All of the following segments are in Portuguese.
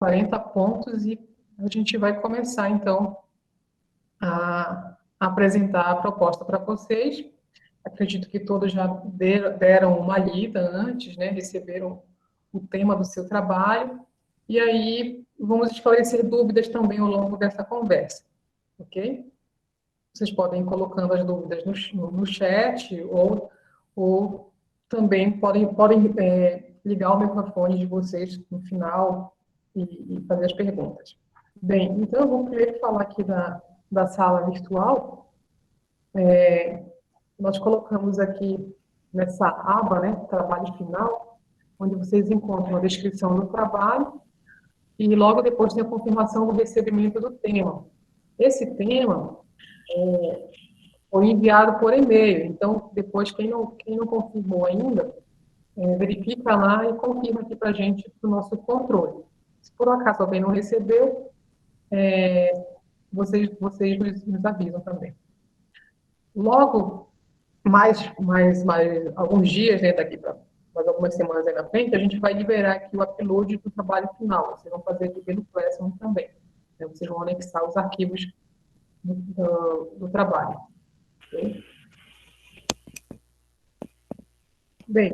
40 pontos e a gente vai começar, então, a apresentar a proposta para vocês. Acredito que todos já deram uma lida antes, né? Receberam o tema do seu trabalho. E aí, vamos esclarecer dúvidas também ao longo dessa conversa, ok? Vocês podem ir colocando as dúvidas no chat ou também podem ligar o microfone de vocês no final e fazer as perguntas. Bem, então eu vou primeiro falar aqui da sala virtual. Nós colocamos aqui nessa aba, né, trabalho final, onde vocês encontram a descrição do trabalho e logo depois tem a confirmação do recebimento do tema. Esse tema foi enviado por e-mail, então depois quem não confirmou ainda, verifica lá e confirma aqui para a gente, para o nosso controle. Se por um acaso alguém não recebeu, vocês nos avisam também. Logo, mais alguns dias, né, daqui para mais algumas semanas aí na frente, a gente vai liberar aqui o upload do trabalho final. Vocês vão fazer aqui pelo Classroom também. Então, vocês vão anexar os arquivos do trabalho. Okay? Bem,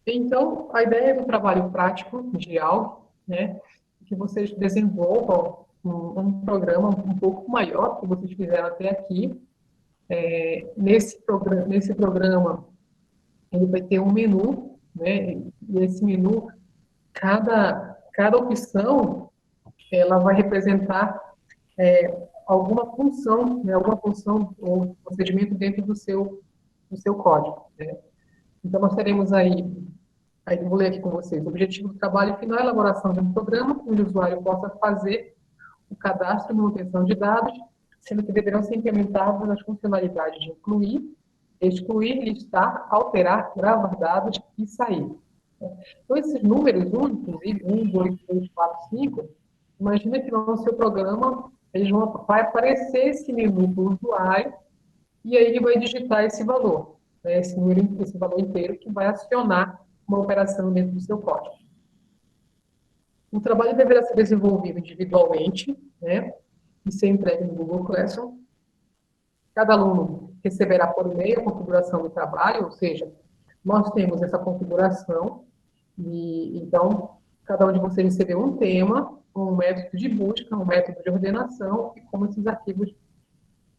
então, a ideia do trabalho prático de aula, né, é que vocês desenvolvam um programa um pouco maior que vocês fizeram até aqui. Nesse programa, ele vai ter um menu, né, e esse menu, cada opção, ela vai representar alguma função, né, ou procedimento dentro do seu código, né? Então, nós teremos aí eu vou ler aqui com vocês. O objetivo do trabalho final é a elaboração de um programa onde o usuário possa fazer o cadastro e manutenção de dados, sendo que deverão ser implementadas as funcionalidades de incluir, excluir, listar, alterar, gravar dados e sair. Então, esses números, inclusive, 1, 2, 3, 4, 5, imagina que no seu programa vai aparecer esse menu para o usuário e aí ele vai digitar esse valor, né, esse valor inteiro que vai acionar uma operação dentro do seu código. O trabalho deverá ser desenvolvido individualmente, né, e ser entregue no Google Classroom. Cada aluno receberá por e-mail a configuração do trabalho, ou seja, nós temos essa configuração, e então, cada um de vocês recebeu um tema, um método de busca, um método de ordenação, e como esses arquivos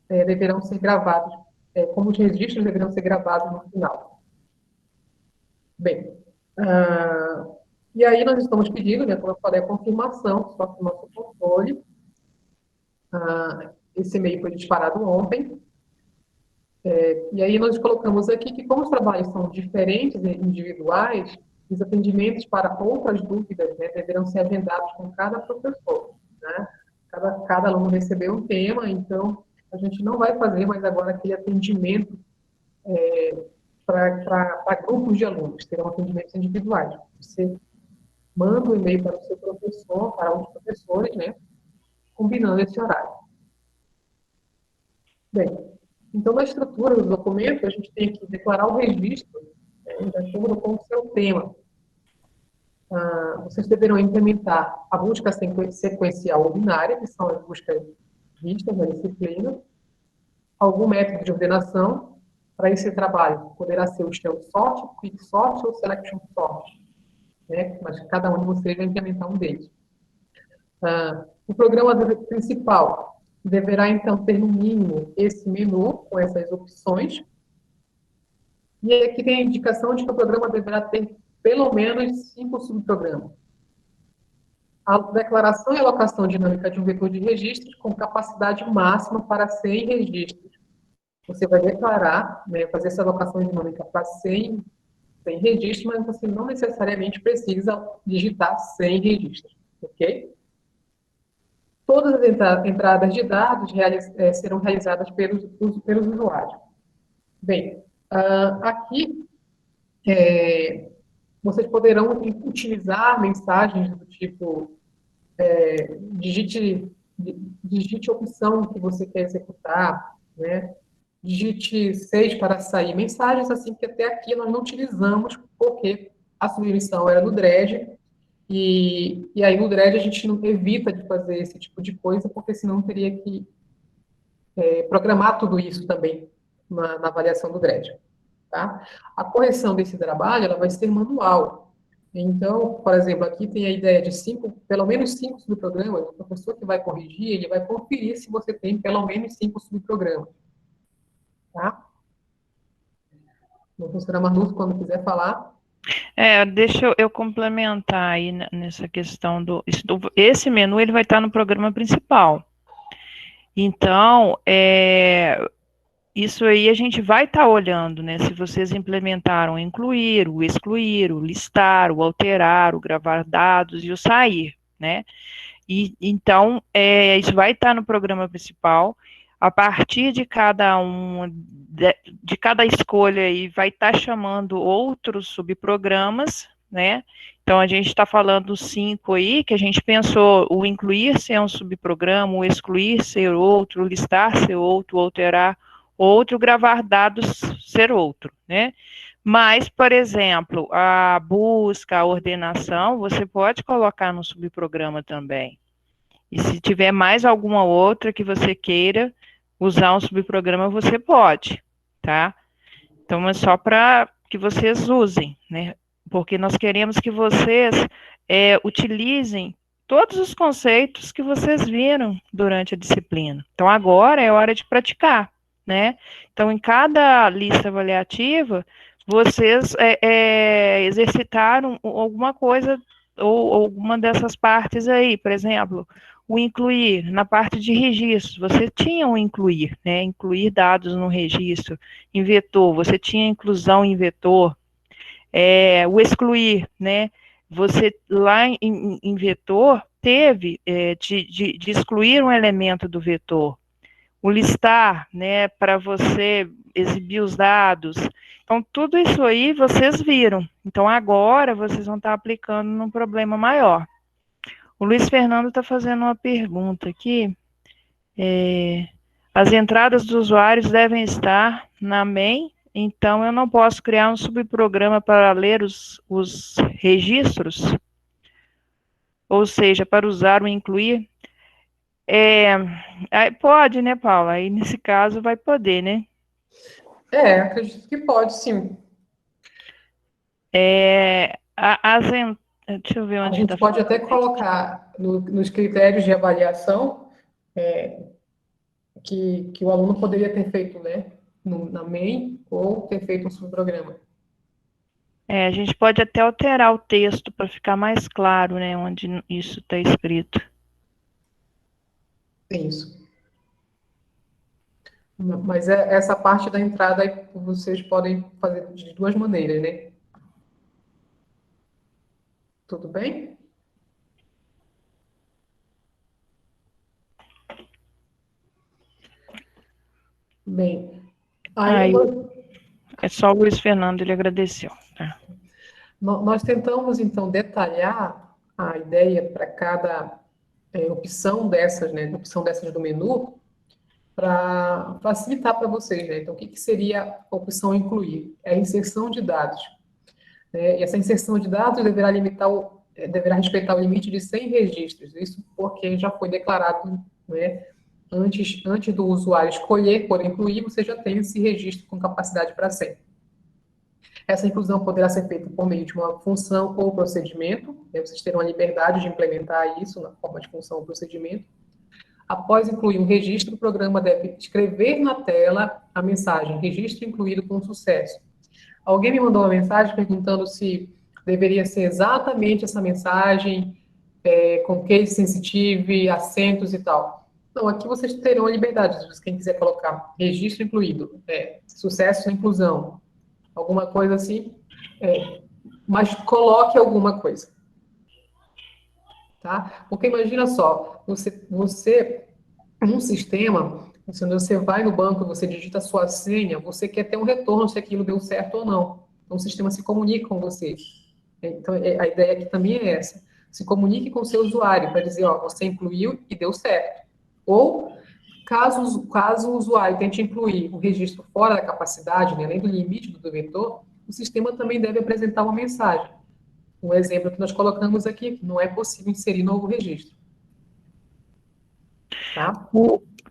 deverão ser gravados, como os registros deverão ser gravados no final. Bem, e aí nós estamos pedindo, né, como eu falei, a confirmação, só que o nosso controle. Esse e-mail foi disparado ontem. E aí nós colocamos aqui que, como os trabalhos são diferentes e individuais, os atendimentos para outras dúvidas, né, deverão ser agendados com cada professor, né? Cada aluno recebeu um tema, então a gente não vai fazer mais agora aquele atendimento para grupos de alunos, serão atendimentos individuais. Você manda um e-mail para o seu professor, para os professores, né, combinando esse horário. Bem, então, na estrutura do documento, a gente tem que declarar o registro, de acordo com o seu tema. Vocês deverão implementar a busca sequencial ou binária, que são as buscas vistas na disciplina, algum método de ordenação. Para esse trabalho, poderá ser o Shell Sort, Quick Sort ou Selection Sort, né? Mas cada um de vocês vai implementar um deles. O programa principal deverá, então, ter no mínimo esse menu com essas opções. E aqui tem a indicação de que o programa deverá ter pelo menos 5 subprogramas. A declaração e alocação dinâmica de um vetor de registros com capacidade máxima para 100 registros. Você vai declarar, né, fazer essa alocação dinâmica para 100 registros, mas você não necessariamente precisa digitar 100 registros, ok? Todas as entradas de dados serão realizadas pelos usuários. Bem, aqui vocês poderão utilizar mensagens do tipo digite a opção que você quer executar, né? Digite 6 para sair. Mensagens assim que até aqui nós não utilizamos, porque a submissão era do DRED, E aí no DRED a gente não evita de fazer esse tipo de coisa, porque senão teria que programar tudo isso também na avaliação do DRED. Tá? A correção desse trabalho ela vai ser manual. Então, por exemplo, aqui tem a ideia de pelo menos 5 subprogramas. O professor que vai corrigir, ele vai conferir se você tem pelo menos 5 subprogramas. Tá? O professor Amarnus, quando quiser falar. Deixa eu complementar aí nessa questão esse menu ele vai estar no programa principal. Então, isso aí a gente vai estar olhando, né? Se vocês implementaram o incluir, o excluir, o listar, o alterar, o gravar dados e o sair, né? E então, isso vai estar no programa principal. A partir de cada de cada escolha aí, vai estar chamando outros subprogramas, né? Então, a gente está falando 5 aí, que a gente pensou o incluir ser um subprograma, o excluir ser outro, o listar ser outro, o alterar outro, gravar dados ser outro, né? Mas, por exemplo, a busca, a ordenação, você pode colocar no subprograma também. E se tiver mais alguma outra que você queira usar um subprograma, você pode, tá? Então, é só para que vocês usem, né? Porque nós queremos que vocês utilizem todos os conceitos que vocês viram durante a disciplina. Então, agora é hora de praticar, né? Então, em cada lista avaliativa, vocês exercitaram alguma coisa ou alguma dessas partes aí, por exemplo, o incluir, na parte de registros, você tinha o incluir, né? Incluir dados no registro. Em vetor, você tinha inclusão em vetor. O excluir, né? Você lá em vetor teve de excluir um elemento do vetor. O listar, né? Para você exibir os dados. Então, tudo isso aí vocês viram. Então, agora vocês vão estar aplicando num problema maior. O Luiz Fernando está fazendo uma pergunta aqui. As entradas dos usuários devem estar na main, então eu não posso criar um subprograma para ler os registros, ou seja, para usar o incluir. Pode, né, Paula? Aí nesse caso vai poder, né? Acredito que pode, sim. Deixa eu ver A onde gente está pode falando. até colocar nos critérios de avaliação que o aluno poderia ter feito, né, na main ou ter feito um subprograma. A gente pode até alterar o texto para ficar mais claro, né, onde isso está escrito. Isso. Mas essa parte da entrada aí vocês podem fazer de duas maneiras, né? Tudo bem? Bem, aí É só o Luiz Fernando, ele agradeceu. Tá? Nós tentamos, então, detalhar a ideia para cada opção dessas, né? Opção dessas do menu, para facilitar para vocês, né? Então, o que seria a opção incluir? É a inserção de dados. Né? E essa inserção de dados deverá respeitar o limite de 100 registros. Isso porque já foi declarado, né? Antes do usuário escolher por incluir, você já tem esse registro com capacidade para 100. Essa inclusão poderá ser feita por meio de uma função ou procedimento, né? Vocês terão a liberdade de implementar isso na forma de função ou procedimento. Após incluir um registro, o programa deve escrever na tela a mensagem registro incluído com sucesso. Alguém me mandou uma mensagem perguntando se deveria ser exatamente essa mensagem, com case sensitive, acentos e tal. Não, aqui vocês terão a liberdade, se quem quiser colocar registro incluído, sucesso na inclusão, alguma coisa assim, mas coloque alguma coisa. Tá? Porque imagina só, você num sistema, quando você vai no banco, você digita a sua senha, você quer ter um retorno se aquilo deu certo ou não. Então, o sistema se comunica com você. Então, a ideia aqui também é essa. Se comunique com o seu usuário para dizer, ó, você incluiu e deu certo. Ou, caso o usuário tente incluir um registro fora da capacidade, né, além do limite do vetor, o sistema também deve apresentar uma mensagem. o exemplo que nós colocamos aqui, que não é possível inserir novo registro. Tá?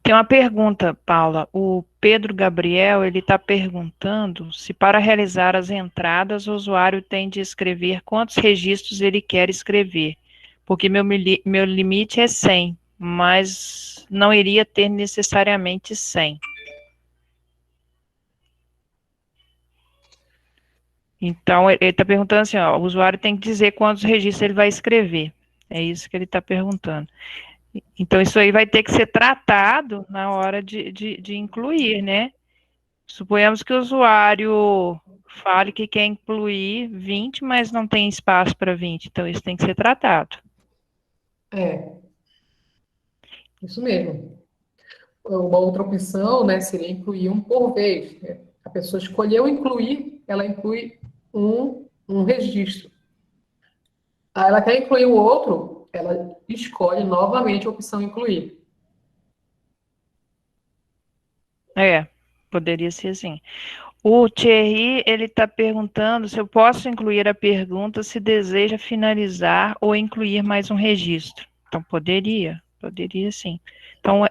Tem uma pergunta, Paula. O Pedro Gabriel, ele está perguntando se para realizar as entradas o usuário tem de escrever quantos registros ele quer escrever, porque meu limite é 100, mas não iria ter necessariamente 100. Então, ele está perguntando assim, ó, o usuário tem que dizer quantos registros ele vai escrever. É isso que ele está perguntando. Então, isso aí vai ter que ser tratado na hora de incluir, né? Suponhamos que o usuário fale que quer incluir 20, mas não tem espaço para 20. Então, isso tem que ser tratado. É, isso mesmo. Uma outra opção, né, seria incluir um por vez, né? A pessoa escolheu incluir, ela inclui um registro. Aí ela quer incluir o outro, ela escolhe novamente a opção incluir. É, poderia ser assim. O Thierry, ele está perguntando se eu posso incluir a pergunta se deseja finalizar ou incluir mais um registro. Então, poderia sim. Então,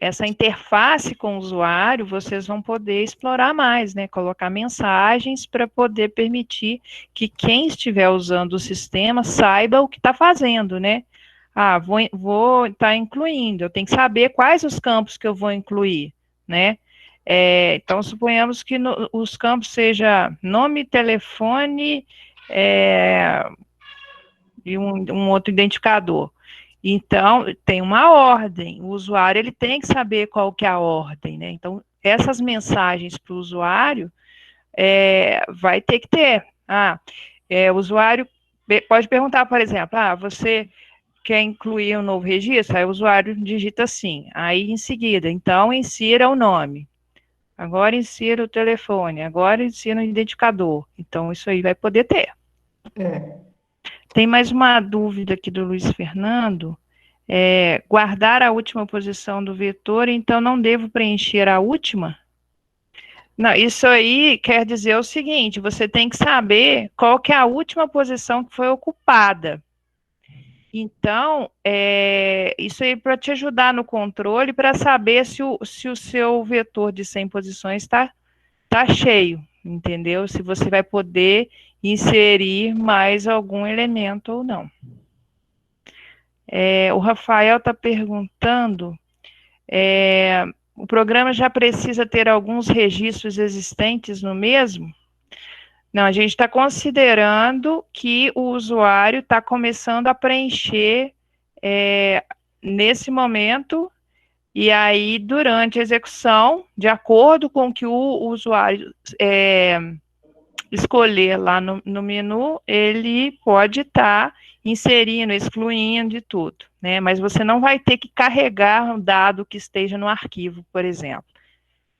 essa interface com o usuário, vocês vão poder explorar mais, né? Colocar mensagens para poder permitir que quem estiver usando o sistema saiba o que está fazendo, né? Ah, vou estar incluindo, eu tenho que saber quais os campos que eu vou incluir, né? Então, suponhamos que os campos seja nome, telefone e um outro identificador. Então, tem uma ordem. O usuário ele tem que saber qual que é a ordem, né? Então, essas mensagens para o usuário vai ter que ter. O usuário pode perguntar, por exemplo, você quer incluir um novo registro? Aí o usuário digita assim. Aí, em seguida, então, insira o nome. Agora insira o telefone. Agora insira o identificador. Então, isso aí vai poder ter. É, Tem mais uma dúvida aqui do Luiz Fernando. Guardar a última posição do vetor, então não devo preencher a última? Não, isso aí quer dizer o seguinte, você tem que saber qual que é a última posição que foi ocupada. Então, isso aí para te ajudar no controle, para saber se o seu vetor de 100 posições está cheio, entendeu? Se você vai poder inserir mais algum elemento ou não. O Rafael está perguntando, o programa já precisa ter alguns registros existentes no mesmo? Não, a gente está considerando que o usuário está começando a preencher nesse momento, e aí, durante a execução, de acordo com o que o usuário escolher lá no menu, ele pode estar inserindo, excluindo de tudo, né? Mas você não vai ter que carregar um dado que esteja no arquivo, por exemplo.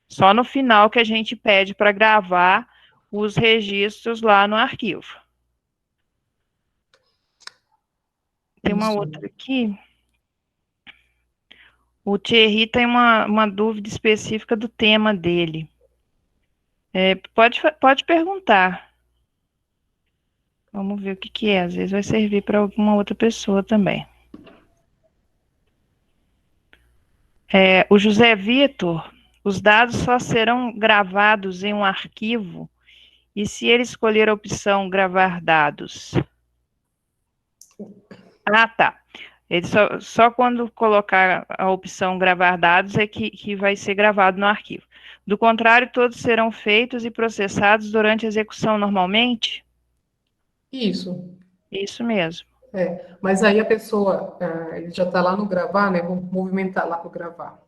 Só no final que a gente pede para gravar os registros lá no arquivo. Tem uma isso. outra aqui. O Thierry tem uma dúvida específica do tema dele. Pode perguntar. Vamos ver o que é. Às vezes vai servir para alguma outra pessoa também. O José Vitor, os dados só serão gravados em um arquivo e se ele escolher a opção gravar dados? Tá. Ele só quando colocar a opção gravar dados é que vai ser gravado no arquivo. Do contrário, todos serão feitos e processados durante a execução normalmente? Isso. Isso mesmo. Mas aí a pessoa, ele já está lá no gravar, né? Vamos movimentar lá para o gravar.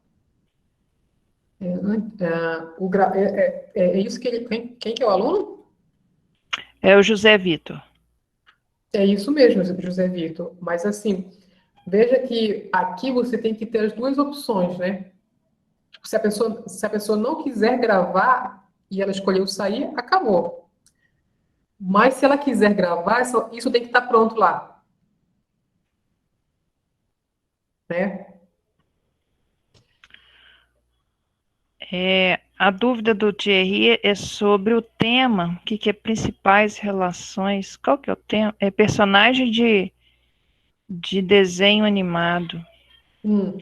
É isso que ele. Quem que é o aluno? É o José Vitor. É isso mesmo, José Vitor. Mas assim, veja que aqui você tem que ter as duas opções, né? Se a pessoa não quiser gravar e ela escolheu sair, acabou. Mas se ela quiser gravar, isso tem que estar pronto lá, né? A dúvida do Thierry é sobre o tema, o que é principais relações, qual que é o tema? É personagem de desenho animado. O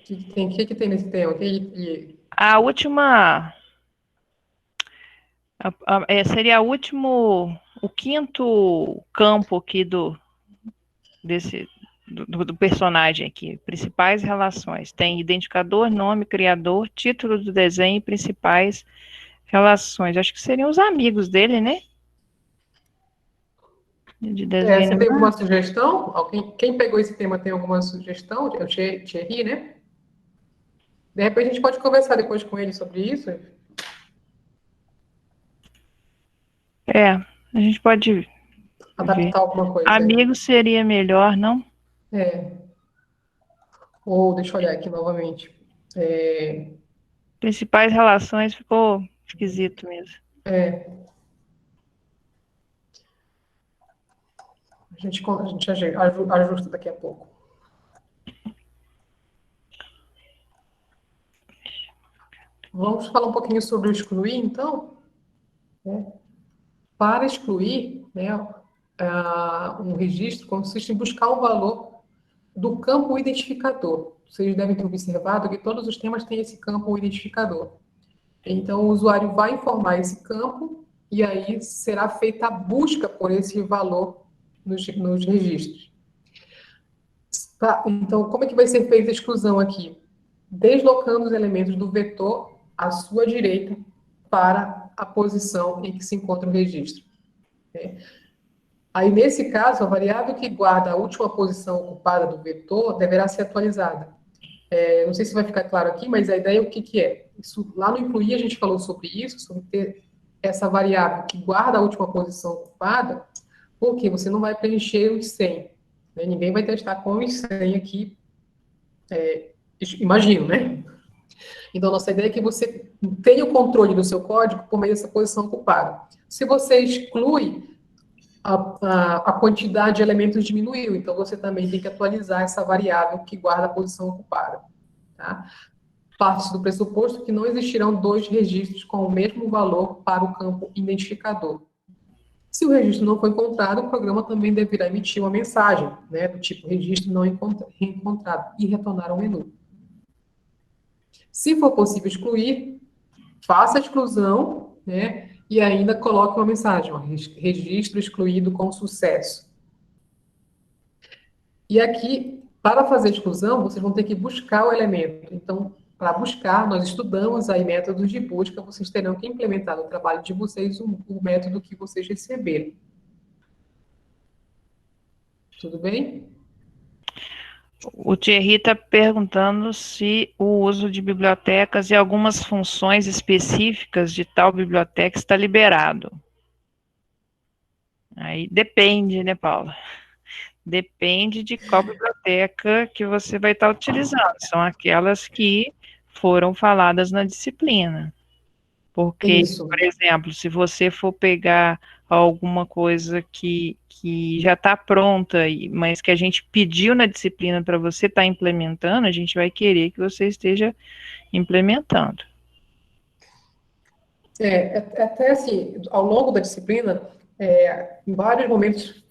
que tem nesse tema? A última, seria o quinto campo aqui do personagem aqui, principais relações. Tem identificador, nome, criador, título do desenho e principais relações. Acho que seriam os amigos dele, né? De desenho Você tem alguma animado. sugestão? Quem pegou esse tema tem alguma sugestão? É o Thierry, né? De repente a gente pode conversar depois com ele sobre isso. A gente pode ver. Adaptar alguma coisa. Amigo seria melhor, não? É. Ou deixa eu olhar aqui novamente. É, Principais relações ficou esquisito mesmo. a gente ajusta daqui a pouco. Vamos falar um pouquinho sobre o excluir, então. Para excluir, né, um registro consiste em buscar o valor do campo identificador. Vocês devem ter observado que todos os temas têm esse campo identificador. Então, o usuário vai informar esse campo e aí será feita a busca por esse valor nos registros. Tá, então, como é que vai ser feita a exclusão aqui? Deslocando os elementos do vetor à sua direita para a posição em que se encontra o registro. Aí, nesse caso, a variável que guarda a última posição ocupada do vetor deverá ser atualizada. Não sei se vai ficar claro aqui, mas a ideia é o que é. Isso, lá no incluir a gente falou sobre isso, sobre ter essa variável que guarda a última posição ocupada, porque você não vai preencher os 100. Né? Ninguém vai testar com os 100 aqui, imagino, né? Então, nossa ideia é que você tenha o controle do seu código por meio dessa posição ocupada. Se você exclui, a quantidade de elementos diminuiu, então você também tem que atualizar essa variável que guarda a posição ocupada. Tá? Parte do pressuposto que não existirão dois registros com o mesmo valor para o campo identificador. Se o registro não for encontrado, o programa também deverá emitir uma mensagem, né, do tipo registro não encontrado e retornar ao menu. Se for possível excluir, faça a exclusão, né, e ainda coloque uma mensagem, ó, registro excluído com sucesso. E aqui, para fazer a exclusão, vocês vão ter que buscar o elemento. Então, para buscar, nós estudamos aí métodos de busca, vocês terão que implementar no trabalho de vocês o método que vocês receberam. Tudo bem? O Thierry está perguntando se o uso de bibliotecas e algumas funções específicas de tal biblioteca está liberado. Aí depende, né, Paula? Depende de qual biblioteca que você vai estar utilizando. São aquelas que foram faladas na disciplina. Porque, Isso. por exemplo, se você for pegar alguma coisa que já está pronta, mas que a gente pediu na disciplina para você estar implementando, a gente vai querer que você esteja implementando. Até assim, ao longo da disciplina, em vários momentos,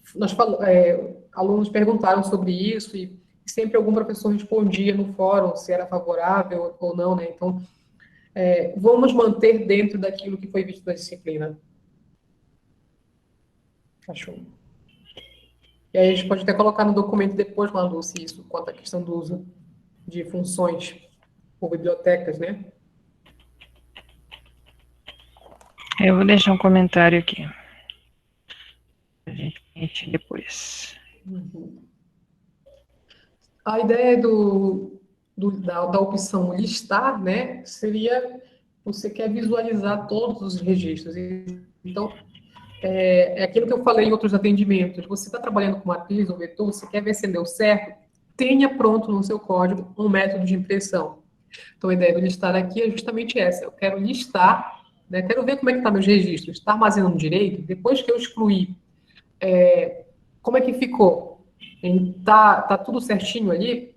alunos perguntaram sobre isso e sempre algum professor respondia no fórum se era favorável ou não, né? Então, vamos manter dentro daquilo que foi visto na disciplina. Achou? E aí a gente pode até colocar no documento depois, Malu, se isso, quanto à questão do uso de funções ou bibliotecas, né? Eu vou deixar um comentário aqui. A gente preenche depois. A ideia da opção listar, né, seria você quer visualizar todos os registros. Então, é aquilo que eu falei em outros atendimentos. Você está trabalhando com matriz ou vetor, você quer ver se deu certo, tenha pronto no seu código um método de impressão. Então, a ideia do listar aqui é justamente essa. Eu quero listar, né, quero ver como é que está meus registros. Está armazenando direito? Depois que eu excluir, como é que ficou? Tá tudo certinho ali?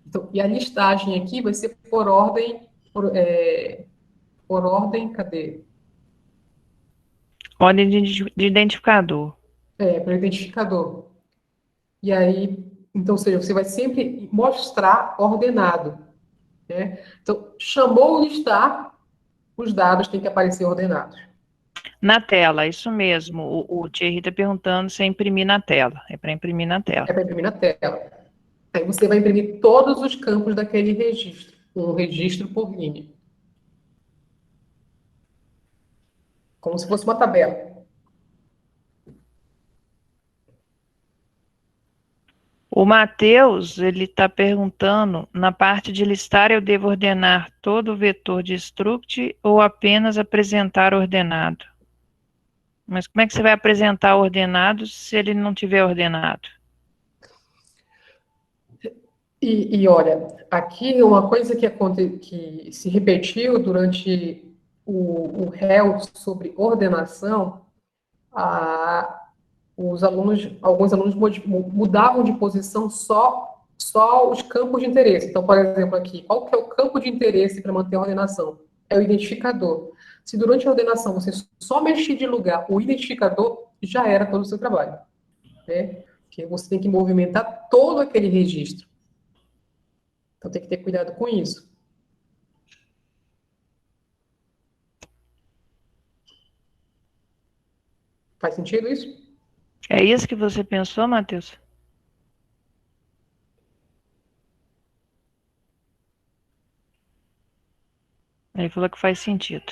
Então, e a listagem aqui vai ser por ordem, por ordem, cadê? Ordem de identificador. Para identificador. E aí, então, ou seja, você vai sempre mostrar ordenado, né? Então, chamou o listar, os dados têm que aparecer ordenados. Na tela, isso mesmo. O Thierry está perguntando se é imprimir na tela. É para imprimir na tela. É para imprimir na tela. Aí você vai imprimir todos os campos daquele registro, um registro por linha. Como se fosse uma tabela. O Matheus, ele está perguntando, na parte de listar, eu devo ordenar todo o vetor de struct ou apenas apresentar ordenado? Mas como é que você vai apresentar ordenado se ele não tiver ordenado? E olha, aqui uma coisa que se repetiu durante o réu sobre ordenação, alguns alunos mudavam de posição só os campos de interesse. Então, por exemplo, aqui, qual que é o campo de interesse para manter a ordenação? É o identificador. Se durante a ordenação você só mexer de lugar o identificador, já era todo o seu trabalho, né? Porque você tem que movimentar todo aquele registro. Então, tem que ter cuidado com isso. Faz sentido isso? É isso que você pensou, Matheus? Ele falou que faz sentido.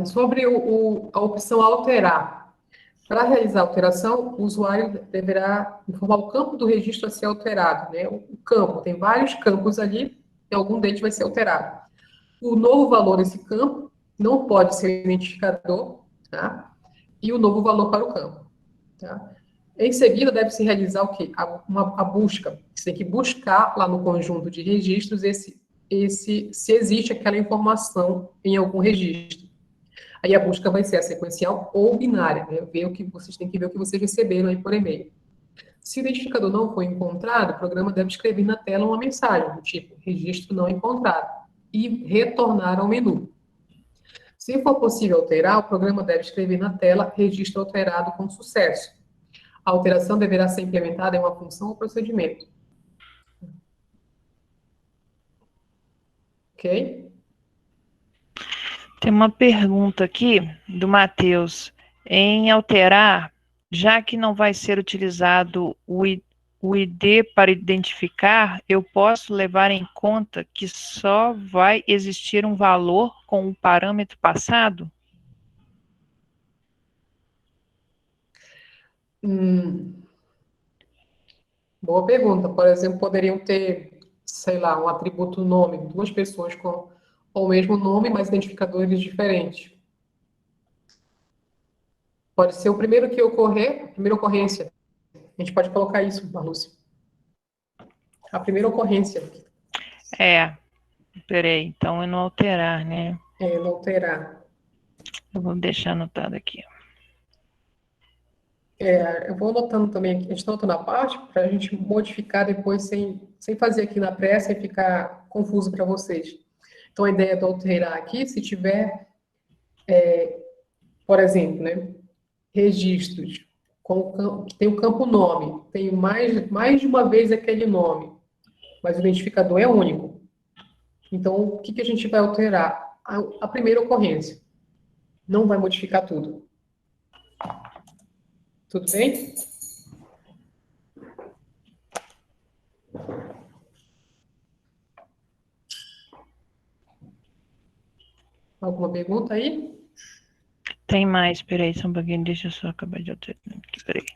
Sobre a opção alterar. Para realizar a alteração, o usuário deverá informar o campo do registro a ser alterado, né? O campo, tem vários campos ali, e algum deles vai ser alterado. O novo valor desse campo não pode ser identificador, tá? E o novo valor para o campo, tá? Em seguida, deve-se realizar o quê? A busca. Você tem que buscar lá no conjunto de registros se existe aquela informação em algum registro. Aí a busca vai ser a sequencial ou binária, né? Ver o que vocês têm que ver o que vocês receberam aí por e-mail. Se o identificador não foi encontrado, o programa deve escrever na tela uma mensagem do tipo registro não encontrado e retornar ao menu. Se for possível alterar, o programa deve escrever na tela registro alterado com sucesso. A alteração deverá ser implementada em uma função ou procedimento. Ok? Tem uma pergunta aqui do Matheus. Em alterar, já que não vai ser utilizado o ID para identificar, eu posso levar em conta que só vai existir um valor com o parâmetro passado? Boa pergunta. Por exemplo, poderiam ter, sei lá, um atributo nome, duas pessoas com o mesmo nome, mas identificadores diferentes. Pode ser o primeiro que ocorrer, a primeira ocorrência. A gente pode colocar isso, Marlúcia. A primeira ocorrência. Peraí, então é não alterar, né? Não alterar. Eu vou deixar anotado aqui. Eu vou anotando também aqui, a gente está anotando a parte para a gente modificar depois sem fazer aqui na pressa e ficar confuso para vocês. Então, a ideia do alterar aqui, se tiver, por exemplo, né, registros que tem o campo nome, tem mais de uma vez aquele nome, mas o identificador é único. Então, o que a gente vai alterar? A primeira ocorrência. Não vai modificar tudo. Tudo bem? Alguma pergunta aí? Tem mais, peraí, só um pouquinho, deixa eu só acabar de alterar aqui, peraí.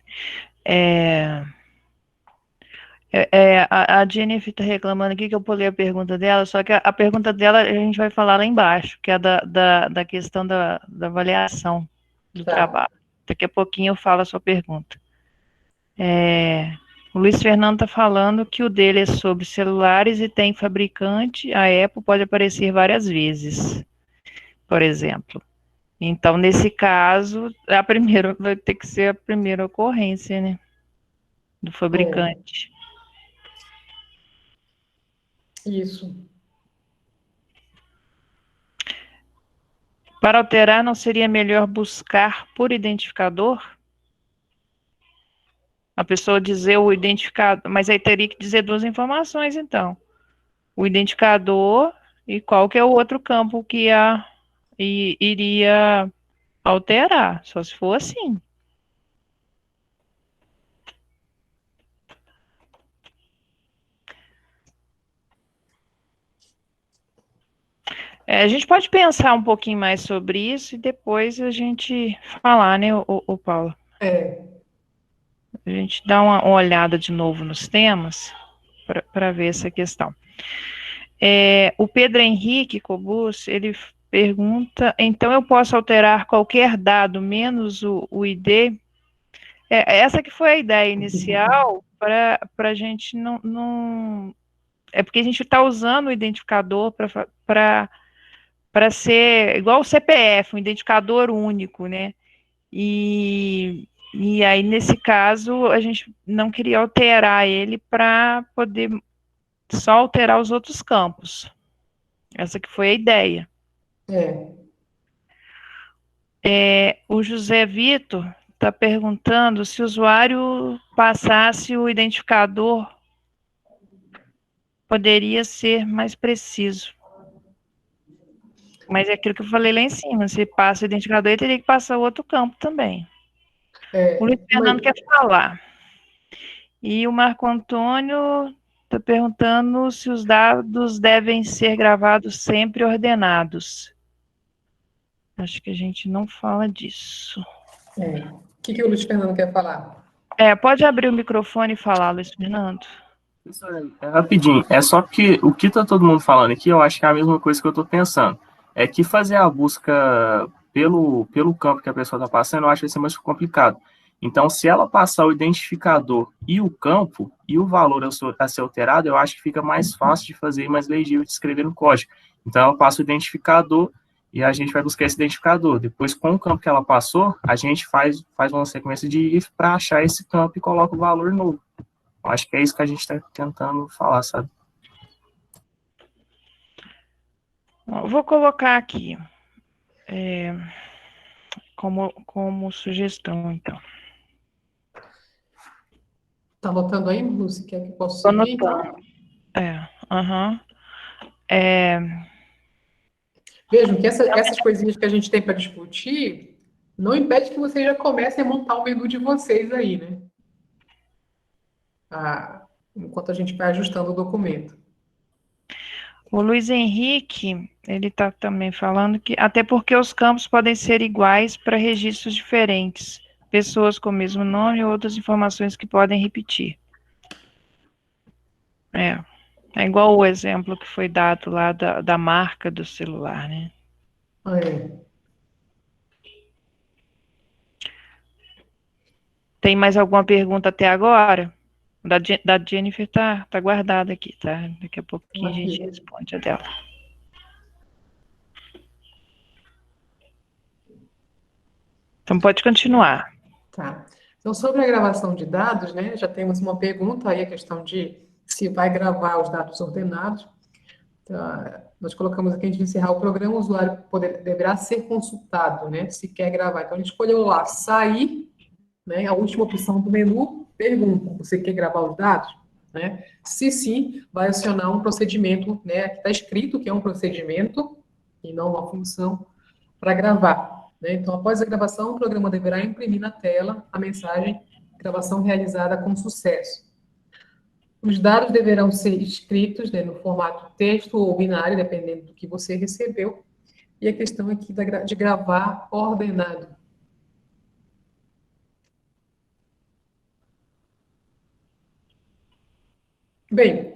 A Jennifer está reclamando aqui que eu pulei a pergunta dela, só que a pergunta dela a gente vai falar lá embaixo, que é da questão da avaliação do trabalho. Daqui a pouquinho eu falo a sua pergunta. O Luiz Fernando está falando que o dele é sobre celulares e tem fabricante, a Apple pode aparecer várias vezes, por exemplo. Então, nesse caso, a primeira vai ter que ser a primeira ocorrência, né? Do fabricante. Isso. Para alterar, não seria melhor buscar por identificador? A pessoa dizer o identificador, mas aí teria que dizer duas informações, então. O identificador e qual que é o outro campo que iria alterar, só se for assim. A gente pode pensar um pouquinho mais sobre isso e depois a gente falar, né, o Paulo? A gente dá uma olhada de novo nos temas para ver essa questão. O Pedro Henrique Cobus, ele pergunta, então eu posso alterar qualquer dado menos o ID? Essa que foi a ideia inicial para a gente não... É porque a gente está usando o identificador para ser igual o CPF, um identificador único, né? E aí, nesse caso, a gente não queria alterar ele para poder só alterar os outros campos. Essa que foi a ideia. O José Vitor está perguntando se o usuário passasse o identificador, poderia ser mais preciso. Mas é aquilo que eu falei lá em cima, se passa o identificador, ele teria que passar o outro campo também. O Luiz Fernando quer falar. E o Marco Antônio está perguntando se os dados devem ser gravados sempre ordenados. Acho que a gente não fala disso. O que o Luiz Fernando quer falar? Pode abrir o microfone e falar, Luiz Fernando. Rapidinho, é só que o que tá todo mundo falando aqui, eu acho que é a mesma coisa que eu tô pensando. É que fazer a busca pelo campo que a pessoa está passando, eu acho que vai ser mais complicado. Então, se ela passar o identificador e o campo, e o valor a ser alterado, eu acho que fica mais fácil de fazer e mais legível de escrever no código. Então, ela passa o identificador e a gente vai buscar esse identificador. Depois, com o campo que ela passou, a gente faz uma sequência de if para achar esse campo e coloca o valor novo. Eu acho que é isso que a gente está tentando falar, sabe? Eu vou colocar aqui como sugestão, então. Está anotando aí, Lúcia? Quer que eu possa seguir? Então? Vejam que essas coisinhas que a gente tem para discutir não impede que vocês já comecem a montar o menu de vocês aí, né? Enquanto a gente vai ajustando o documento. O Luiz Henrique, ele está também falando que, até porque os campos podem ser iguais para registros diferentes, pessoas com o mesmo nome e outras informações que podem repetir. É igual o exemplo que foi dado lá da marca do celular, né? Tem mais alguma pergunta até agora? Da Jennifer tá guardada aqui, tá? Daqui a pouquinho a gente responde a dela. Então pode continuar. Tá. Então, sobre a gravação de dados, né, já temos uma pergunta aí, a questão de se vai gravar os dados ordenados. Então, nós colocamos aqui, antes de encerrar o programa, o usuário deverá ser consultado, né, se quer gravar. Então, ele escolheu lá, sair, né, a última opção do menu, pergunta, você quer gravar os dados? Né? Se sim, vai acionar um procedimento, né, aqui está escrito que é um procedimento, e não uma função, para gravar. Né? Então, após a gravação, o programa deverá imprimir na tela a mensagem gravação realizada com sucesso. Os dados deverão ser escritos, né, no formato texto ou binário, dependendo do que você recebeu. E a questão aqui de gravar ordenado. Bem,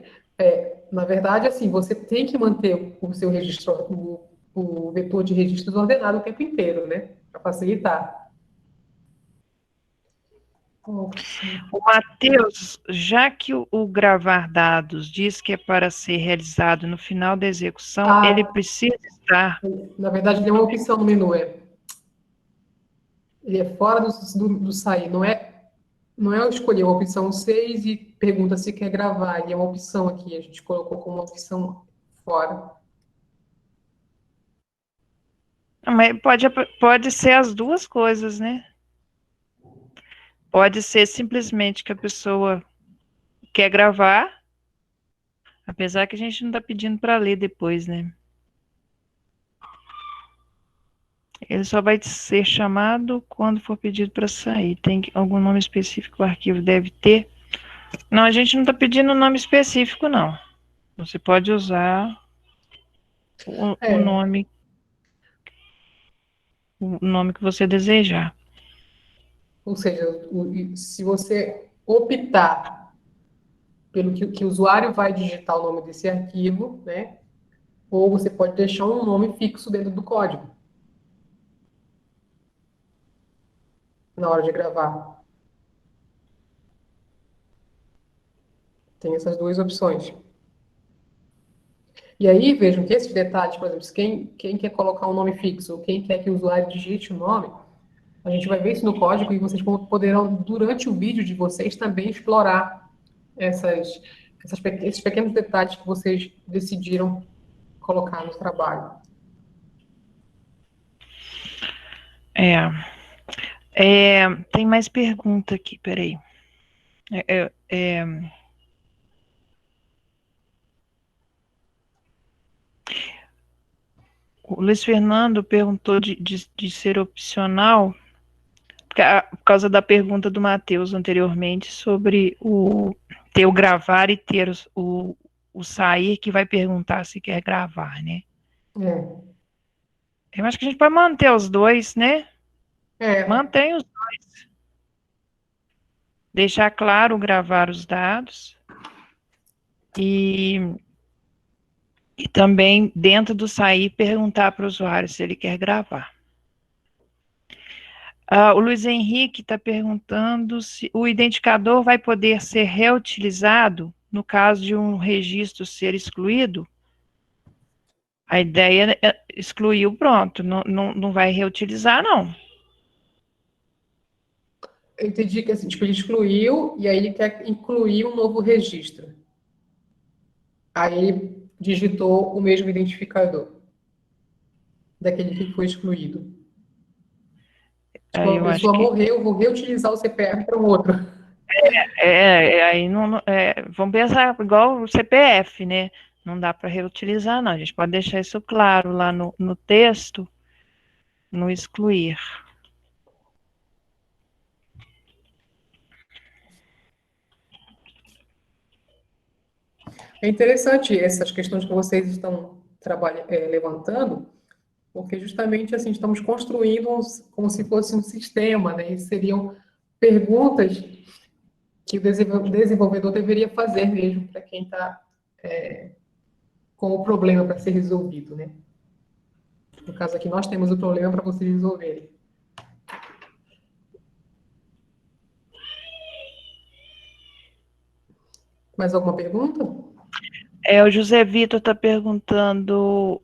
na verdade, assim, você tem que manter o seu registro, o vetor de registros ordenado o tempo inteiro, né? Para facilitar. O Matheus, já que o gravar dados diz que é para ser realizado no final da execução, ele precisa estar... Na verdade, tem uma opção no menu, Ele é fora do sair, não é eu escolher a opção 6 e pergunta se quer gravar, ele é uma opção aqui, a gente colocou como uma opção fora. Mas pode ser as duas coisas, né? Pode ser simplesmente que a pessoa quer gravar, apesar que a gente não está pedindo para ler depois, né? Ele só vai ser chamado quando for pedido para sair. Tem algum nome específico que o arquivo deve ter? Não, a gente não está pedindo nome específico, não. Você pode usar o nome que você desejar. Ou seja, se você optar pelo que o usuário vai digitar o nome desse arquivo, né? Ou você pode deixar um nome fixo dentro do código na hora de gravar. Tem essas duas opções. E aí, vejam que esses detalhes, por exemplo, quem quer colocar um nome fixo, ou quem quer que o usuário digite o nome, a gente vai ver isso no código e vocês poderão, durante o vídeo de vocês, também explorar esses pequenos detalhes que vocês decidiram colocar no trabalho. Tem mais pergunta aqui, peraí. O Luiz Fernando perguntou de ser opcional, por causa da pergunta do Matheus anteriormente sobre ter o gravar e ter o sair, que vai perguntar se quer gravar, né? Eu acho que a gente pode manter os dois, né? Mantém os dois. Deixar claro gravar os dados e também, dentro do sair, perguntar para o usuário se ele quer gravar. O Luiz Henrique está perguntando se o identificador vai poder ser reutilizado no caso de um registro ser excluído. A ideia é excluiu, pronto, não vai reutilizar, não. Eu entendi que assim, tipo, ele excluiu e aí ele quer incluir um novo registro. Aí ele digitou o mesmo identificador daquele que foi excluído. Tipo, uma Eu acho pessoa que morreu, vou reutilizar o CPF para um outro. aí não, vamos pensar igual o CPF, né? Não dá para reutilizar, não. A gente pode deixar isso claro lá no texto, no excluir. É interessante essas questões que vocês estão levantando, porque justamente assim estamos construindo como se fosse um sistema, né? E seriam perguntas que o desenvolvedor deveria fazer mesmo para quem está com o problema para ser resolvido, né? No caso aqui, nós temos o problema para vocês resolverem. Mais alguma pergunta? O José Vitor está perguntando: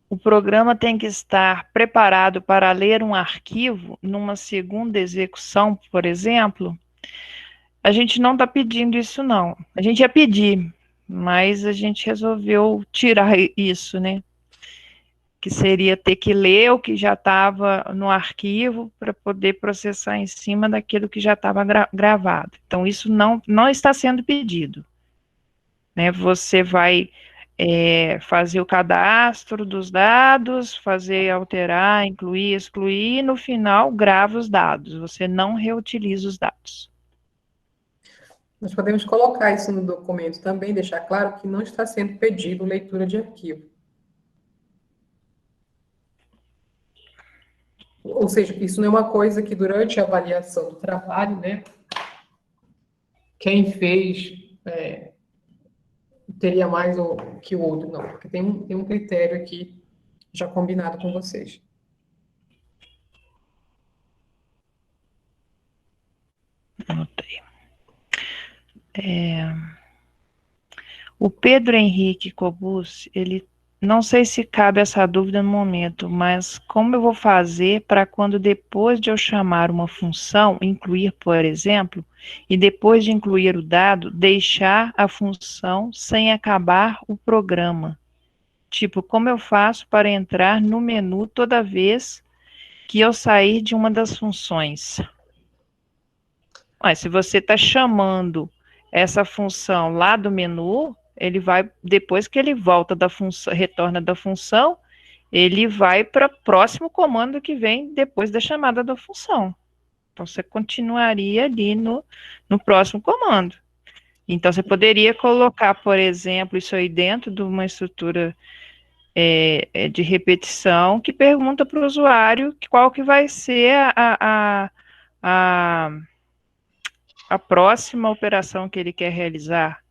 o programa tem que estar preparado para ler um arquivo numa segunda execução, por exemplo? A gente não está pedindo isso, não. A gente ia pedir, mas a gente resolveu tirar isso, né? Que seria ter que ler o que já estava no arquivo para poder processar em cima daquilo que já estava gravado. Então, isso não está sendo pedido, né? Você vai fazer o cadastro dos dados, fazer alterar, incluir, excluir, e no final grava os dados. Você não reutiliza os dados. Nós podemos colocar isso no documento também, deixar claro que não está sendo pedido leitura de arquivo. Ou seja, isso não é uma coisa que durante a avaliação do trabalho, né, quem fez teria mais que o outro, não, porque tem um critério aqui já combinado com vocês. Anotei. O Pedro Henrique Cobus, ele não sei se cabe essa dúvida no momento, mas como eu vou fazer para quando depois de eu chamar uma função, incluir, por exemplo, e depois de incluir o dado, deixar a função sem acabar o programa? Tipo, como eu faço para entrar no menu toda vez que eu sair de uma das funções? Mas se você está chamando essa função lá do menu, ele vai, depois que ele volta da função, retorna da função, ele vai para o próximo comando que vem depois da chamada da função. Então, você continuaria ali no próximo comando. Então, você poderia colocar, por exemplo, isso aí dentro de uma estrutura de repetição que pergunta para o usuário qual que vai ser a a próxima operação que ele quer realizar.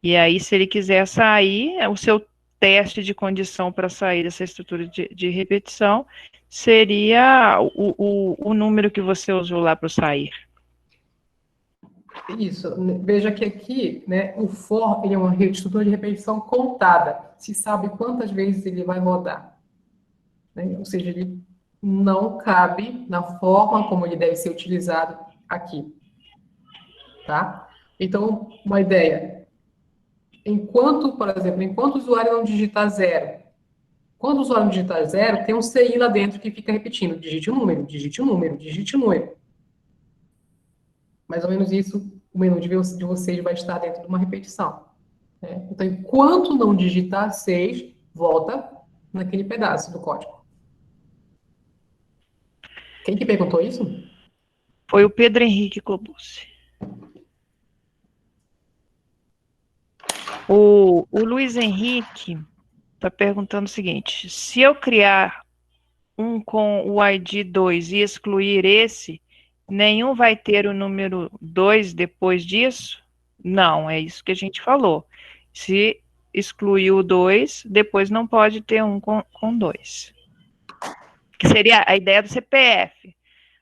E aí, se ele quiser sair, o seu teste de condição para sair dessa estrutura de repetição seria o número que você usou lá para sair. Isso. Veja que aqui, né, o for ele é uma estrutura de repetição contada. Se sabe quantas vezes ele vai rodar. Né? Ou seja, ele não cabe na forma como ele deve ser utilizado aqui. Tá? Então, uma ideia. Enquanto, por exemplo, enquanto o usuário não digitar zero, quando o usuário não digitar zero, tem um CI lá dentro que fica repetindo, digite o número, digite o número, digite o número. Mais ou menos isso, o menu de vocês vai estar dentro de uma repetição. Né? Então, enquanto não digitar 6, volta naquele pedaço do código. Quem que perguntou isso? Foi o Pedro Henrique Cobussi. O Luiz Henrique está perguntando o seguinte: se eu criar um com o ID 2 e excluir esse, nenhum vai ter o número 2 depois disso? Não, é isso que a gente falou. Se excluir o 2, depois não pode ter um com 2. Que seria a ideia do CPF.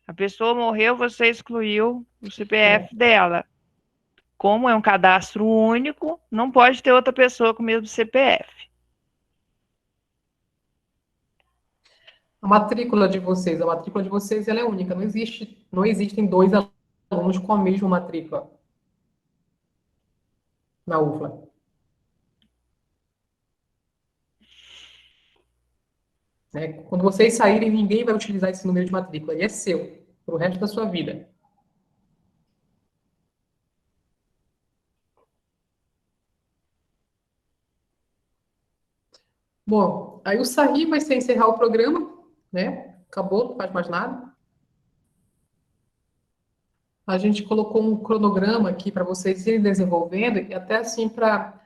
A pessoa morreu, você excluiu o CPF dela. Como é um cadastro único, não pode ter outra pessoa com o mesmo CPF. A matrícula de vocês ela é única. Não existem dois alunos com a mesma matrícula na UFLA. Né? Quando vocês saírem, ninguém vai utilizar esse número de matrícula. Ele é seu, para o resto da sua vida. Bom, aí o sair vai ser encerrar o programa, né? Acabou, não faz mais nada. A gente colocou um cronograma aqui para vocês irem desenvolvendo e até assim para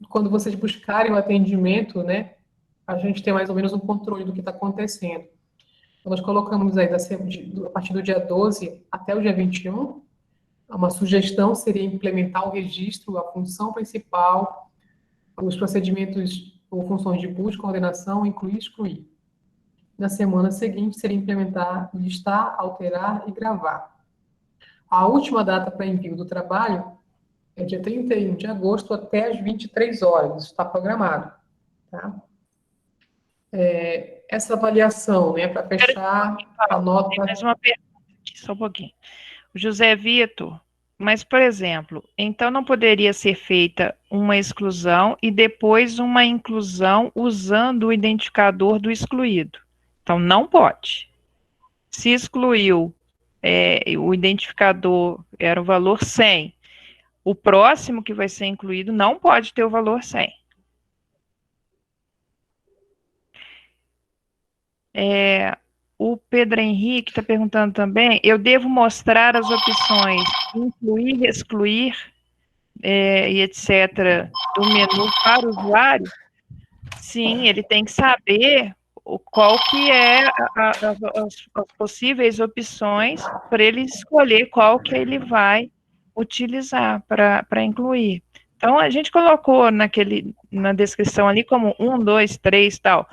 quando vocês buscarem o atendimento, né? A gente ter mais ou menos um controle do que está acontecendo. Então, nós colocamos aí a partir do dia 12 até o dia 21, uma sugestão seria implementar o registro, a função principal, os procedimentos ou funções de busca, ordenação, incluir e excluir. Na semana seguinte, seria implementar, listar, alterar e gravar. A última data para envio do trabalho é dia 31 de agosto até às 23 horas, isso está programado. Tá? Essa avaliação, né, para fechar a nota... Tem mais uma pergunta aqui, só um pouquinho. José Vitor, mas, por exemplo, então não poderia ser feita uma exclusão e depois uma inclusão usando o identificador do excluído? Então, não pode. Se excluiu, o identificador era o valor 100, o próximo que vai ser incluído não pode ter o valor 100. O Pedro Henrique está perguntando também, eu devo mostrar as opções incluir, excluir e etc. do menu para o usuário? Sim, ele tem que saber qual que é as possíveis opções para ele escolher qual que ele vai utilizar para incluir. Então, a gente colocou na descrição ali como 1, 2, 3 tal,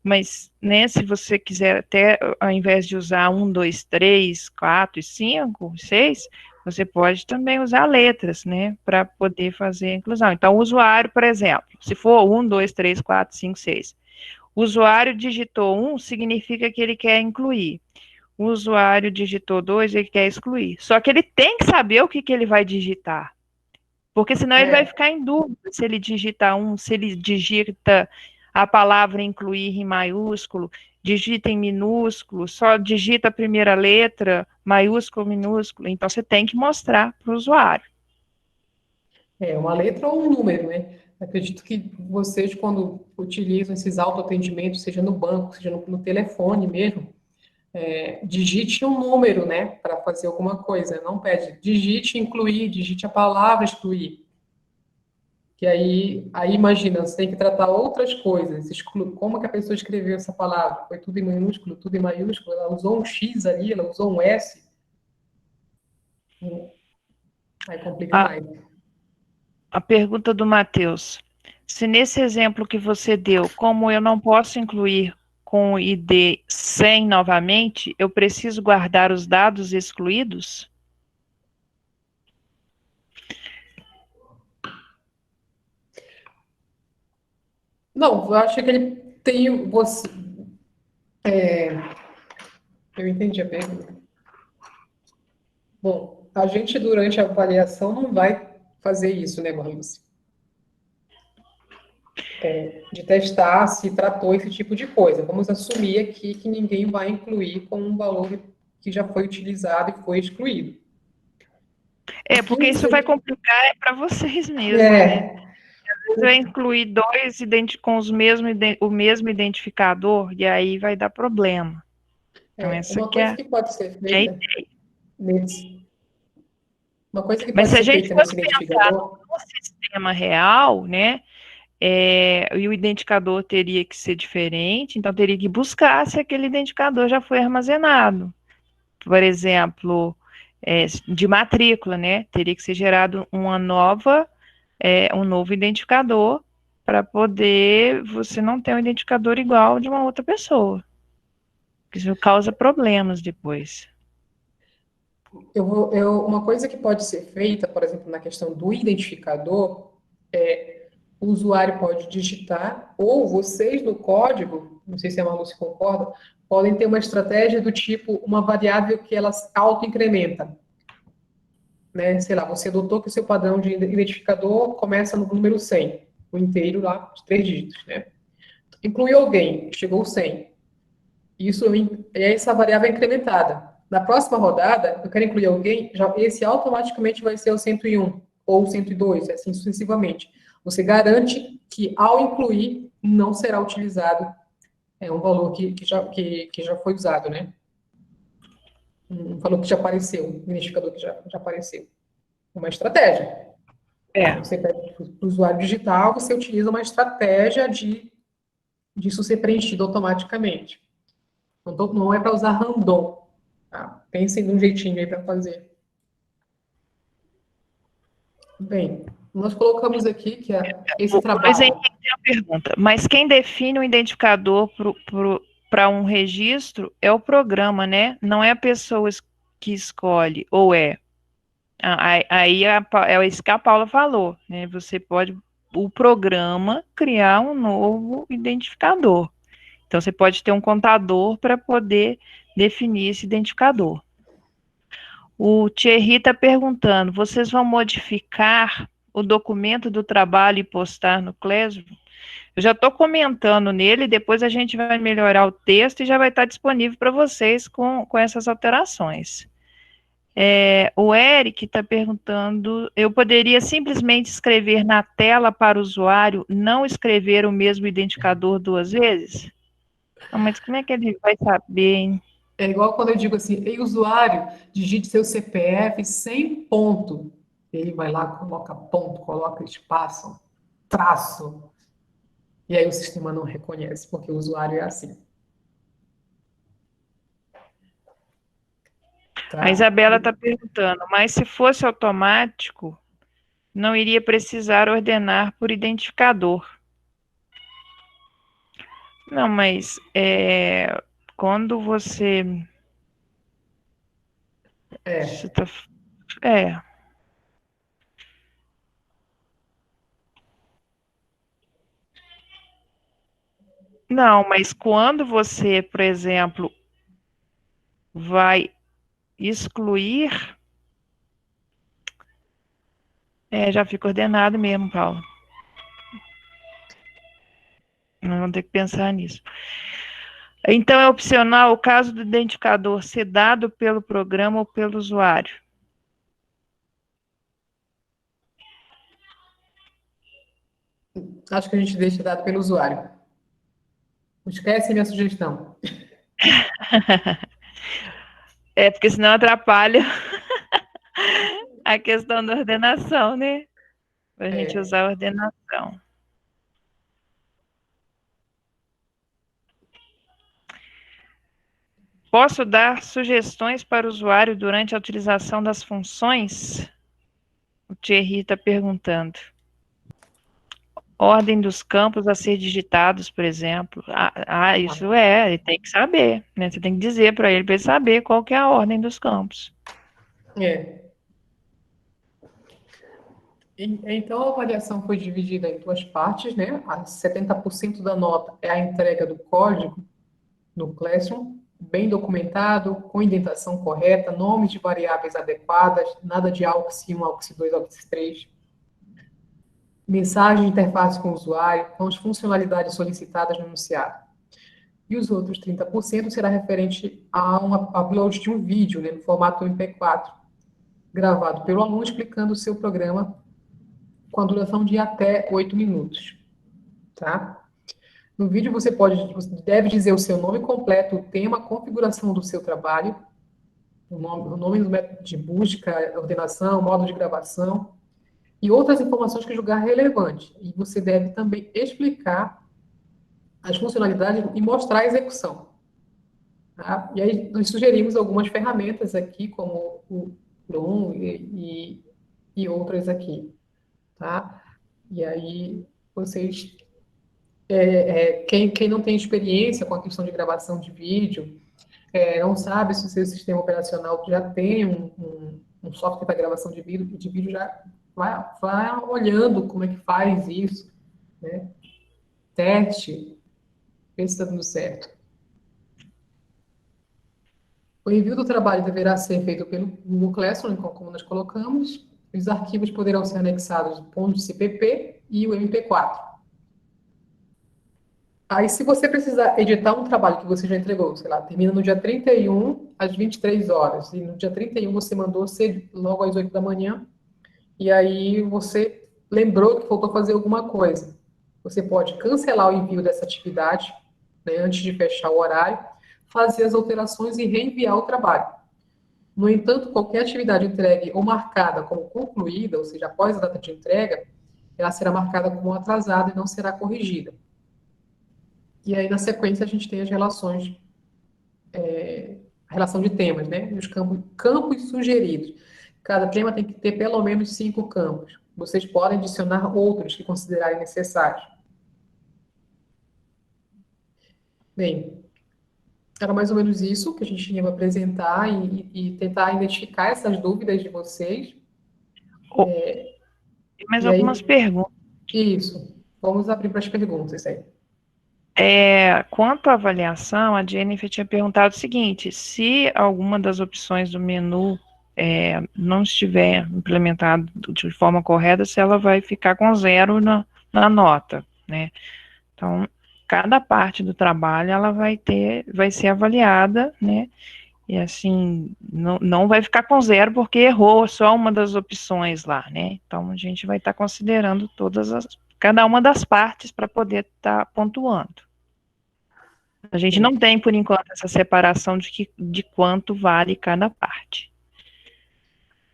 mas, né, se você quiser até, ao invés de usar 1, 2, 3, 4 e 5, 6, Você pode também usar letras, né, para poder fazer a inclusão. Então, o usuário, por exemplo, se for 1, 2, 3, 4, 5, 6, o usuário digitou 1, significa que ele quer incluir. O usuário digitou 2, ele quer excluir. Só que ele tem que saber o que ele vai digitar, porque senão ele vai ficar em dúvida se ele digita 1, se ele digita a palavra incluir em maiúsculo, digita em minúsculo, só digita a primeira letra, maiúsculo, minúsculo. Então, você tem que mostrar para o usuário. É uma letra ou um número, né? Acredito que vocês, quando utilizam esses autoatendimentos, seja no banco, seja no telefone mesmo, digite um número, né, para fazer alguma coisa. Não pede digite incluir, digite a palavra excluir. Que aí imagina, você tem que tratar outras coisas. Como que a pessoa escreveu essa palavra? Foi tudo em minúsculo, tudo em maiúsculo? Ela usou um X ali, ela usou um S? Aí complica mais. A pergunta do Matheus. Se nesse exemplo que você deu, como eu não posso incluir com o ID 100 novamente, eu preciso guardar os dados excluídos? Não, eu acho que ele tem você. Eu entendi a pergunta. Bom, a gente durante a avaliação não vai fazer isso, né, Marluce? De testar se tratou esse tipo de coisa. Vamos assumir aqui que ninguém vai incluir com um valor que já foi utilizado e foi excluído. Porque isso vai complicar para vocês mesmo, né? É, Às vezes vai incluir dois com o mesmo identificador e aí vai dar problema. Então, essa uma que coisa é que pode ser a feita ideia. nesse, uma coisa que Mas pode se a ser gente feita nesse fosse pensar identificador, no sistema real, né? E o identificador teria que ser diferente, então teria que buscar se aquele identificador já foi armazenado. Por exemplo, de matrícula, né? Teria que ser gerado um novo identificador para poder você não ter um identificador igual de uma outra pessoa. Isso causa problemas depois. uma coisa que pode ser feita, por exemplo, na questão do identificador, o usuário pode digitar, ou vocês no código, não sei se a Malu se concorda, podem ter uma estratégia do tipo uma variável que ela auto-incrementa. Né? Sei lá, você adotou que o seu padrão de identificador começa no número 100, o inteiro lá, de 3 dígitos. Né? Incluiu alguém, chegou 100. Essa variável é incrementada. Na próxima rodada, eu quero incluir alguém, esse automaticamente vai ser o 101 ou o 102, assim sucessivamente. Você garante que, ao incluir, não será utilizado um valor que já foi usado, né? Um valor que já apareceu, um identificador que já apareceu. Uma estratégia. Você pede para o usuário digital, você utiliza uma estratégia de isso ser preenchido automaticamente. Não é para usar random. Tá? Pensem num jeitinho aí para fazer. Bem, nós colocamos aqui que esse O Luiz trabalho. Henrique tem uma pergunta, mas quem define o identificador para um registro é o programa, né? Não é a pessoa que escolhe, ou é? Aí é isso que a Paula falou, né? Você pode, o programa, criar um novo identificador. Então, você pode ter um contador para poder definir esse identificador. O Thierry está perguntando: vocês vão modificar o documento do trabalho e postar no Classroom? Eu já estou comentando nele, depois a gente vai melhorar o texto e já vai estar disponível para vocês com essas alterações. O Eric está perguntando: eu poderia simplesmente escrever na tela para o usuário, não escrever o mesmo identificador duas vezes? Não, mas como é que ele vai saber, hein? É igual quando eu digo assim, ei, usuário, digite seu CPF sem ponto. Ele vai lá, coloca ponto, coloca espaço, traço. E aí o sistema não reconhece, porque o usuário é assim. A Tá? Isabela está perguntando: mas se fosse automático, não iria precisar ordenar por identificador. Não, mas quando você está É. Não, mas quando você, por exemplo, vai excluir, já fica ordenado mesmo, Paulo. Nós vamos ter que pensar nisso. Então, é opcional o caso do identificador ser dado pelo programa ou pelo usuário. Acho que a gente deixa dado pelo usuário. Não esquece minha sugestão. Porque senão atrapalha a questão da ordenação, né? Para a gente usar a ordenação. Posso dar sugestões para o usuário durante a utilização das funções? O Thierry está perguntando. Ordem dos campos a ser digitados, por exemplo. Isso ele tem que saber, né? Você tem que dizer para ele saber qual que é a ordem dos campos. Então, a avaliação foi dividida em duas partes, né? 70% da nota é a entrega do código no Classroom, bem documentado, com indentação correta, nomes de variáveis adequadas, nada de AUX 1, AUX 2, AUX 3. Mensagem de interface com o usuário, com as funcionalidades solicitadas no enunciado. E os outros 30% será referente a um upload de um vídeo, né, no formato MP4, gravado pelo aluno explicando o seu programa com a duração de até 8 minutos. Tá? No vídeo você deve dizer o seu nome completo, o tema, a configuração do seu trabalho, o nome do método de busca, ordenação, modo de gravação, e outras informações que julgar relevante. E você deve também explicar as funcionalidades e mostrar a execução. Tá? E aí nós sugerimos algumas ferramentas aqui, como o Chrome e outras aqui. Tá? E aí vocês, quem não tem experiência com a questão de gravação de vídeo, não sabe se o seu sistema operacional já tem um software para gravação de vídeo, já vai olhando como é que faz isso, né? Teste, ver se está dando certo. O envio do trabalho deverá ser feito pelo Google Classroom, como nós colocamos. Os arquivos poderão ser anexados o .cpp e o MP4. Aí, se você precisar editar um trabalho que você já entregou, sei lá, termina no dia 31, às 23 horas, e no dia 31 você mandou ser logo às 8 da manhã, e aí você lembrou que faltou fazer alguma coisa. Você pode cancelar o envio dessa atividade, né, antes de fechar o horário, fazer as alterações e reenviar o trabalho. No entanto, qualquer atividade entregue ou marcada como concluída, ou seja, após a data de entrega, ela será marcada como atrasada e não será corrigida. E aí, na sequência, a gente tem as relações, a relação de temas, né? Os campos sugeridos. Cada tema tem que ter pelo menos 5 campos. Vocês podem adicionar outros que considerarem necessários. Bem, era mais ou menos isso que a gente tinha para apresentar e tentar identificar essas dúvidas de vocês. Tem mais algumas perguntas. Isso. Vamos abrir para as perguntas aí. Quanto à avaliação, a Jennifer tinha perguntado o seguinte: se alguma das opções do menu não estiver implementada de forma correta, se ela vai ficar com 0 na nota, né? Então, cada parte do trabalho ela vai ser avaliada, né? E assim, não vai ficar com 0 porque errou só uma das opções lá, né? Então, a gente vai estar considerando cada uma das partes para poder estar pontuando. A gente não tem, por enquanto, essa separação de quanto vale cada parte.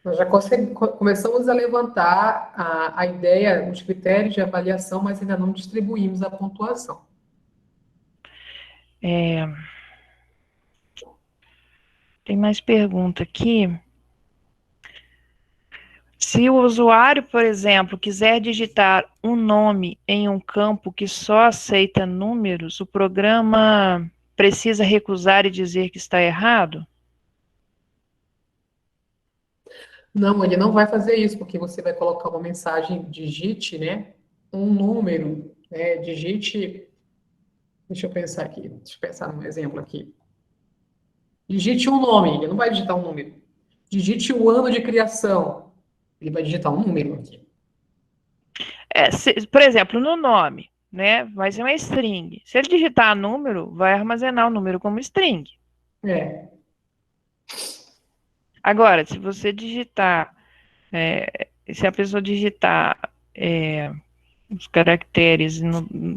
Nós já começamos a levantar a ideia, os critérios de avaliação, mas ainda não distribuímos a pontuação. Tem mais pergunta aqui. Se o usuário, por exemplo, quiser digitar um nome em um campo que só aceita números, o programa precisa recusar e dizer que está errado? Não, ele não vai fazer isso, porque você vai colocar uma mensagem, digite, né? Um número, né? Digite, deixa eu pensar aqui, deixa eu pensar num exemplo aqui. Digite um nome, ele não vai digitar um número. Digite o ano de criação, ele vai digitar um número aqui. Por exemplo, no nome, né? Vai ser uma string. Se ele digitar número, vai armazenar o número como string. É, Agora, se você digitar, se a pessoa digitar os caracteres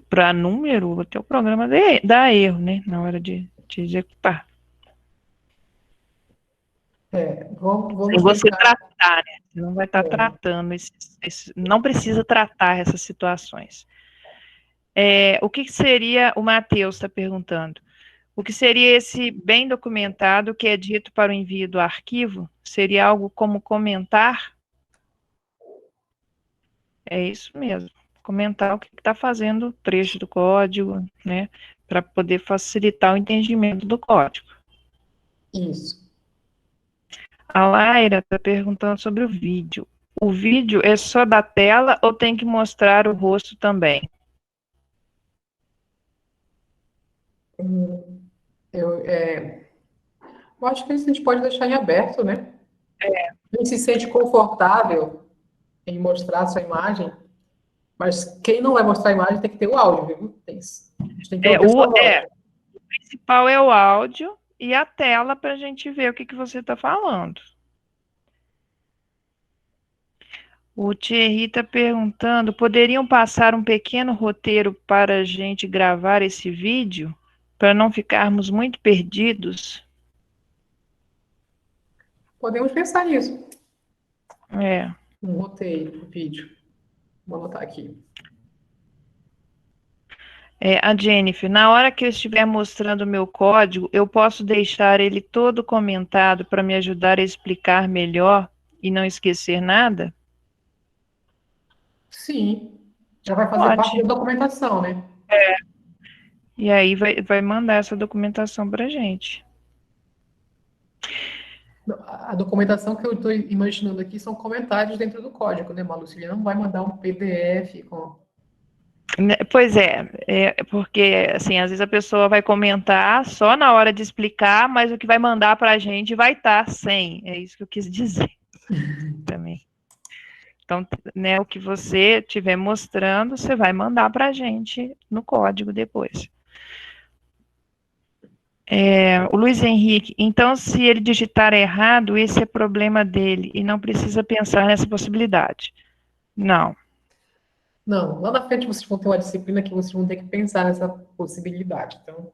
para número, o teu programa dá erro, né? Na hora de executar. Sem vamos você tentar. tratar, né? Você não vai estar tratando não precisa tratar essas situações. O que seria, o Matheus está perguntando, o que seria esse bem documentado que é dito para o envio do arquivo? Seria algo como comentar? É isso mesmo. Comentar o que está fazendo o trecho do código, né? Para poder facilitar o entendimento do código. Isso. A Laira está perguntando sobre o vídeo. O vídeo é só da tela ou tem que mostrar o rosto também? Eu acho que isso a gente pode deixar em aberto, né? Quem se sente confortável em mostrar a sua imagem, mas quem não vai mostrar a imagem tem que ter o áudio, viu? A gente tem que ouvir sua voz. O principal é o áudio e a tela para a gente ver o que você está falando. O Thierry está perguntando, poderiam passar um pequeno roteiro para a gente gravar esse vídeo, para não ficarmos muito perdidos? Podemos pensar nisso. É. Um roteiro, um vídeo. Vou anotar aqui. A Jennifer, na hora que eu estiver mostrando o meu código, eu posso deixar ele todo comentado para me ajudar a explicar melhor e não esquecer nada? Sim. Já vai fazer parte Pode. da documentação, né? E aí vai mandar essa documentação para a gente. A documentação que eu estou imaginando aqui são comentários dentro do código, né, Malu? Ele não vai mandar um PDF com. Pois porque, assim, às vezes a pessoa vai comentar só na hora de explicar, mas o que vai mandar para a gente vai estar sem. É isso que eu quis dizer também. Então, né, o que você estiver mostrando, você vai mandar para a gente no código depois. O Luiz Henrique, então, se ele digitar errado, esse é problema dele e não precisa pensar nessa possibilidade. Não. Não, lá na frente vocês vão ter uma disciplina que vocês vão ter que pensar nessa possibilidade. Então,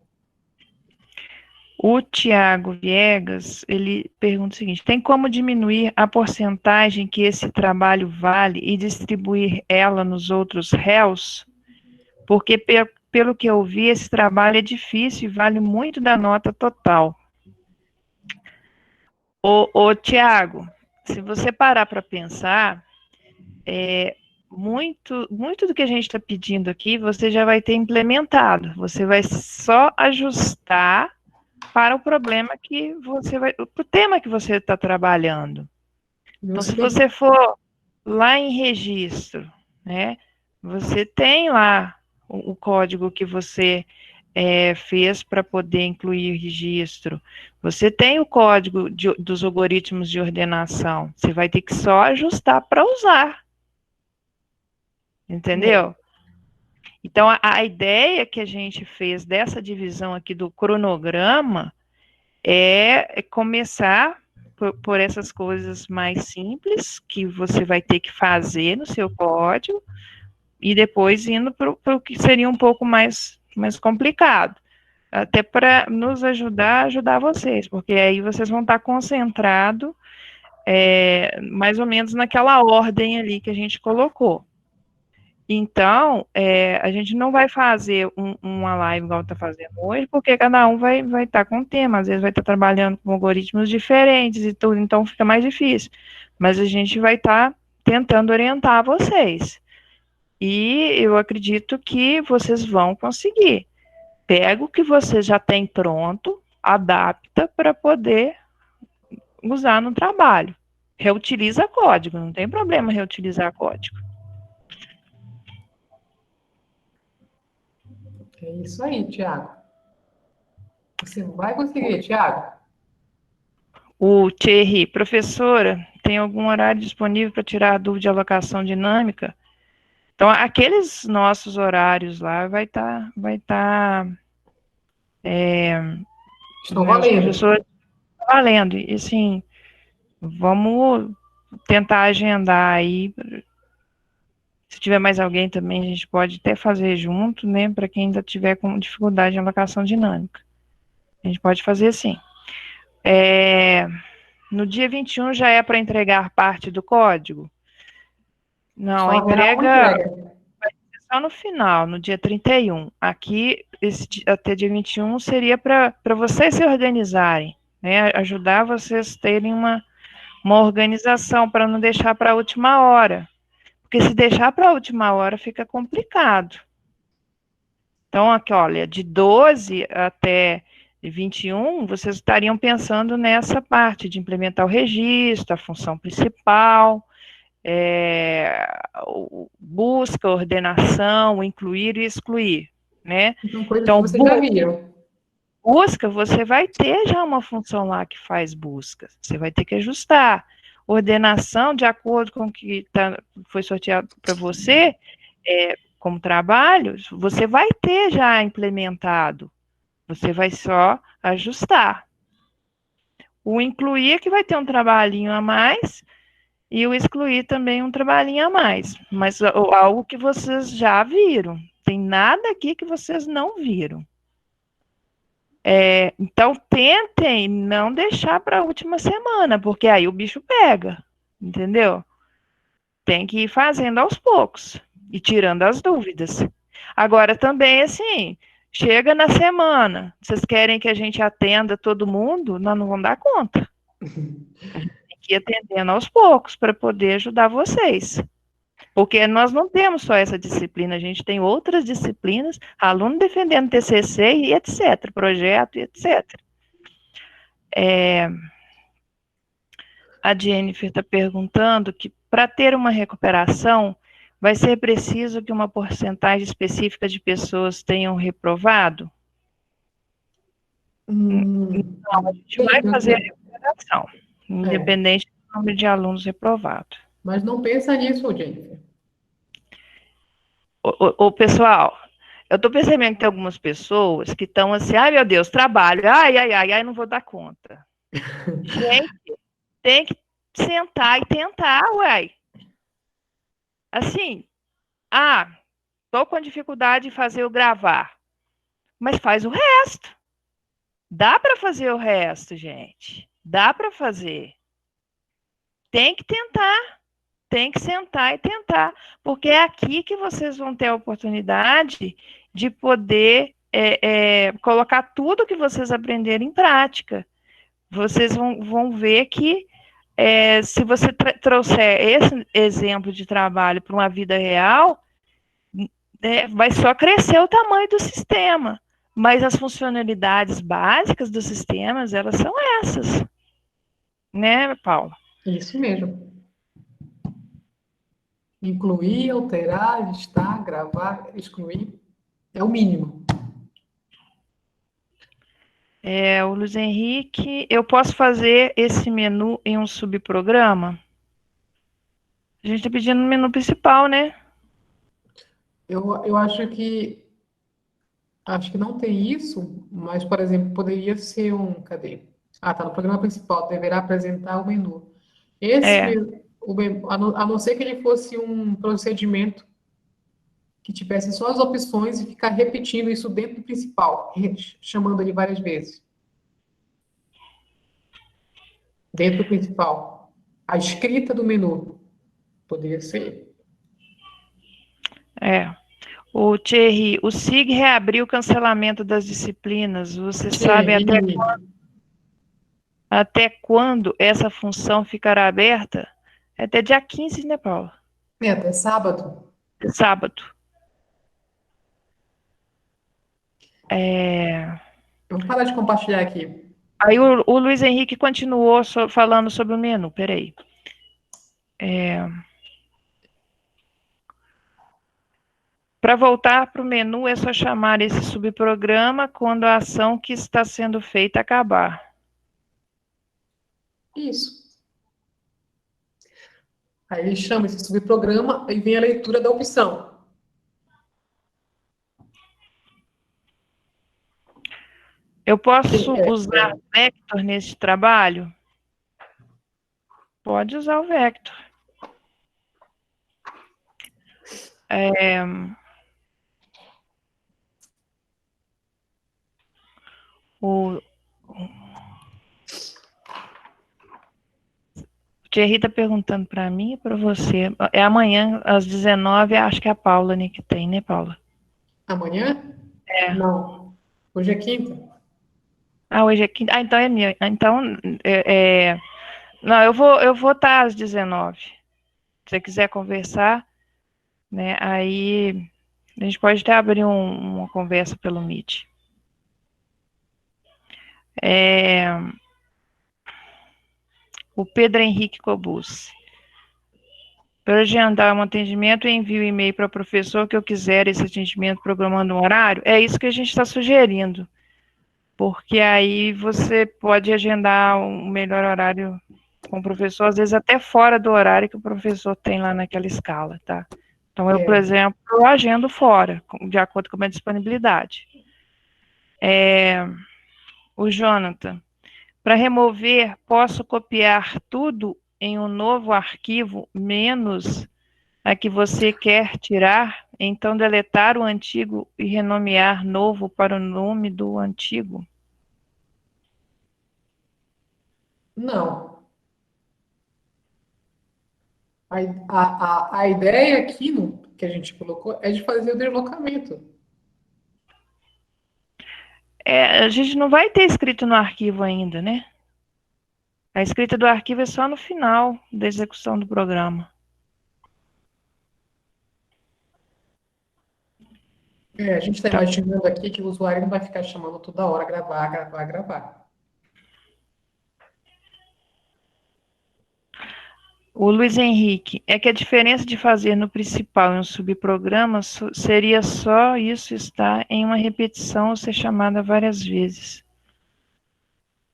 o Tiago Viegas, ele pergunta o seguinte, tem como diminuir a porcentagem que esse trabalho vale e distribuir ela nos outros réus? Porque, pelo que eu vi, esse trabalho é difícil e vale muito da nota total. Tiago, se você parar para pensar, muito do que a gente está pedindo aqui, você já vai ter implementado. Você vai só ajustar para o problema que você vai, para o tema que você está trabalhando. Então, se você for lá em registro, né, você tem lá o código que você fez para poder incluir o registro. Você tem o código dos algoritmos de ordenação. Você vai ter que só ajustar para usar. Entendeu? Então, a ideia que a gente fez dessa divisão aqui do cronograma é começar por essas coisas mais simples que você vai ter que fazer no seu código e depois indo para o que seria um pouco mais complicado. Até para nos ajudar a ajudar vocês, porque aí vocês vão estar concentrados mais ou menos naquela ordem ali que a gente colocou. Então, a gente não vai fazer uma live igual está fazendo hoje, porque cada um vai estar com um tema, às vezes vai estar trabalhando com algoritmos diferentes e tudo, então fica mais difícil. Mas a gente vai estar tentando orientar vocês. E eu acredito que vocês vão conseguir. Pega o que você já tem pronto, adapta para poder usar no trabalho. reutiliza código, não tem problema reutilizar código. É isso aí, Tiago. Você vai conseguir, Tiago. O Thierry, professora, tem algum horário disponível para tirar a dúvida de alocação dinâmica? Então, aqueles nossos horários lá vai estar, Estão os valendo. professores valendo. E assim, vamos tentar agendar aí. Se tiver mais alguém também, a gente pode até fazer junto, né? Para quem ainda tiver com dificuldade em alocação dinâmica. A gente pode fazer assim. No dia 21 já é para entregar parte do código? Não, a Só haverá uma entrega entrega. só no final, no dia 31. Aqui, até dia 21, seria para vocês se organizarem, né? Ajudar vocês terem uma organização, para não deixar para a última hora. Porque se deixar para a última hora, fica complicado. Então, aqui, olha, de 12 até 21, vocês estariam pensando nessa parte de implementar o registro, a função principal, busca, ordenação, incluir e excluir, né? São coisas que Então, vocês já viram. busca, você vai ter já uma função lá que faz busca, você vai ter que ajustar. Ordenação, de acordo com o que foi sorteado para você, como trabalho, você vai ter já implementado, você vai só ajustar. O incluir é que vai ter um trabalhinho a mais, e o excluir também um trabalhinho a mais, mas algo que vocês já viram. Tem nada aqui que vocês não viram. Então, tentem não deixar para a última semana, porque aí o bicho pega, entendeu? Tem que ir fazendo aos poucos e tirando as dúvidas. Agora, também, assim, chega na semana, vocês querem que a gente atenda todo mundo? Nós não vamos dar conta. A gente tem que ir atendendo aos poucos para poder ajudar vocês. Porque nós não temos só essa disciplina, a gente tem outras disciplinas, aluno defendendo TCC e etc., projeto e etc. A Jennifer está perguntando que para ter uma recuperação, vai ser preciso que uma porcentagem específica de pessoas tenham reprovado? Não, a gente vai fazer a recuperação, independente do número de alunos reprovados. Mas não pensa nisso, Jennifer. Ô, pessoal, eu estou percebendo que tem algumas pessoas que estão assim, ai meu Deus, trabalho, ai, não vou dar conta. Gente, tem que sentar e tentar, uai. Assim, estou com dificuldade de fazer o gravar, mas faz o resto. Dá para fazer o resto, gente. Dá para fazer. Tem que tentar. Tem que sentar e tentar, porque é aqui que vocês vão ter a oportunidade de poder colocar tudo que vocês aprenderem em prática. Vocês vão ver que se você trouxer esse exemplo de trabalho para uma vida real, vai só crescer o tamanho do sistema, mas as funcionalidades básicas dos sistemas, elas são essas, né, Paulo? Isso mesmo. Incluir, alterar, listar, gravar, excluir, é o mínimo. O Luiz Henrique, eu posso fazer esse menu em um subprograma? A gente está pedindo no menu principal, né? Eu acho que não tem isso, mas, por exemplo, poderia ser cadê? Tá no programa principal, deverá apresentar o menu. A não ser que ele fosse um procedimento que tivesse só as opções e ficar repetindo isso dentro do principal, chamando ele várias vezes. Dentro do principal. A escrita do menu. Poderia ser. O Thierry, o SIG reabriu o cancelamento das disciplinas. Você sabe até quando essa função ficará aberta? Até dia 15, né, Paula? Até sábado. Sábado. Eu vou parar de compartilhar aqui. Aí o Luiz Henrique continuou falando sobre o menu, peraí. Para voltar para o menu, é só chamar esse subprograma quando a ação que está sendo feita acabar. Isso. Aí ele chama esse subprograma e vem a leitura da opção. Eu posso usar Vector nesse trabalho? Pode usar o Vector. O Thierry está perguntando para mim e para você. É amanhã, às 19h, acho que é a Paula, né, que tem, né, Paula? Amanhã? Não. Hoje é quinta. Hoje é quinta. Então é meu. Então, não, eu vou estar às 19h. Se você quiser conversar, né, aí a gente pode até abrir uma conversa pelo Meet. O Pedro Henrique Cobus. Para agendar um atendimento, eu envio um e-mail para o professor que eu quiser esse atendimento programando um horário. É isso que a gente está sugerindo. Porque aí você pode agendar um melhor horário com o professor, às vezes até fora do horário que o professor tem lá naquela escala, tá? Então, eu, por exemplo, eu agendo fora, de acordo com a minha disponibilidade. O Jonathan, para remover, posso copiar tudo em um novo arquivo, menos a que você quer tirar, então deletar o antigo e renomear novo para o nome do antigo? Não. A ideia aqui que a gente colocou é de fazer o deslocamento. A gente não vai ter escrito no arquivo ainda, né? A escrita do arquivo é só no final da execução do programa. A gente está imaginando aqui que o usuário não vai ficar chamando toda hora, gravar, gravar, gravar. O Luiz Henrique, é que a diferença de fazer no principal e um subprograma seria só isso estar em uma repetição ou ser chamada várias vezes.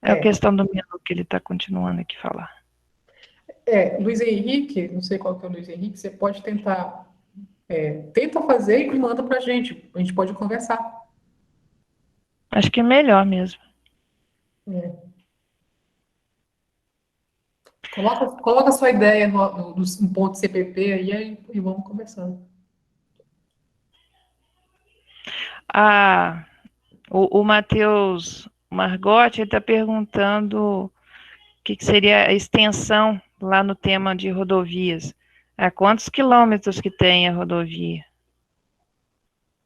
É a questão do menu que ele está continuando aqui falar. Luiz Henrique, não sei qual que é o Luiz Henrique, você pode tentar, tenta fazer e manda para a gente pode conversar. Acho que é melhor mesmo. Coloca a sua ideia no ponto CPP aí e vamos conversando. O Matheus Margotti está perguntando o que seria a extensão lá no tema de rodovias. Quantos quilômetros que tem a rodovia?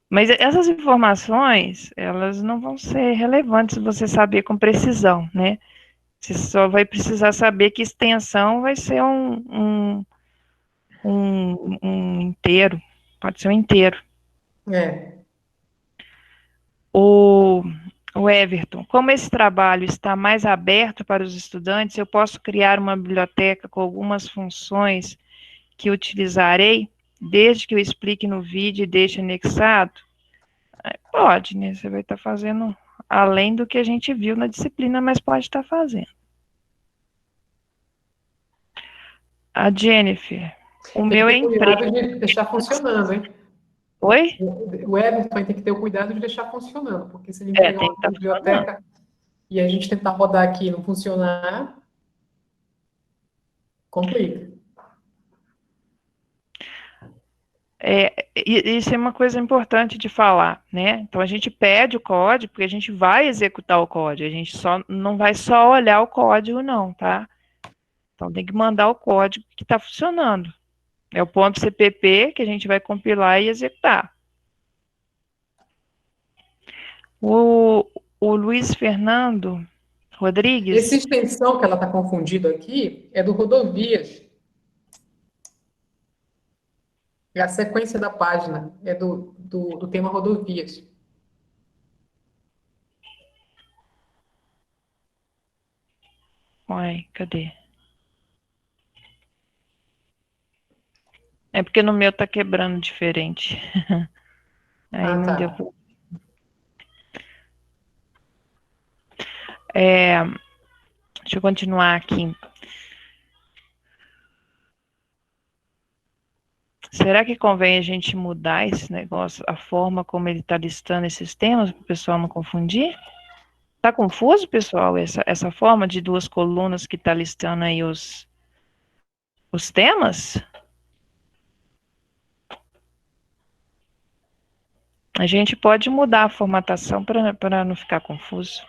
Mas essas informações, elas não vão ser relevantes se você saber com precisão, né? Você só vai precisar saber que extensão vai ser um inteiro, pode ser um inteiro. O Everton, como esse trabalho está mais aberto para os estudantes, eu posso criar uma biblioteca com algumas funções que utilizarei, desde que eu explique no vídeo e deixe anexado? Pode, né? Você vai estar fazendo além do que a gente viu na disciplina, mas pode estar fazendo. A Jennifer, o meu é emprego. Tem que ter cuidado de deixar funcionando, hein? Oi? O Everton tem que ter o cuidado de deixar funcionando, porque se ele entregar uma biblioteca e a gente tentar rodar aqui e não funcionar, complica. Isso é uma coisa importante de falar, né? Então a gente pede o código, porque a gente vai executar o código, a gente só não vai só olhar o código, não, tá? Então tem que mandar o código que está funcionando. É o ponto CPP que a gente vai compilar e executar. O Luiz Fernando Rodrigues. Essa extensão que ela está confundindo aqui é do rodovias. É a sequência da página, é do tema rodovias. Uai, cadê? É porque no meu tá quebrando diferente. Aí Ah, não deu. tá. Deixa eu continuar aqui. Será que convém a gente mudar esse negócio, a forma como ele está listando esses temas, para o pessoal não confundir? Tá confuso, pessoal, essa forma de duas colunas que está listando aí os temas? A gente pode mudar a formatação para não ficar confuso.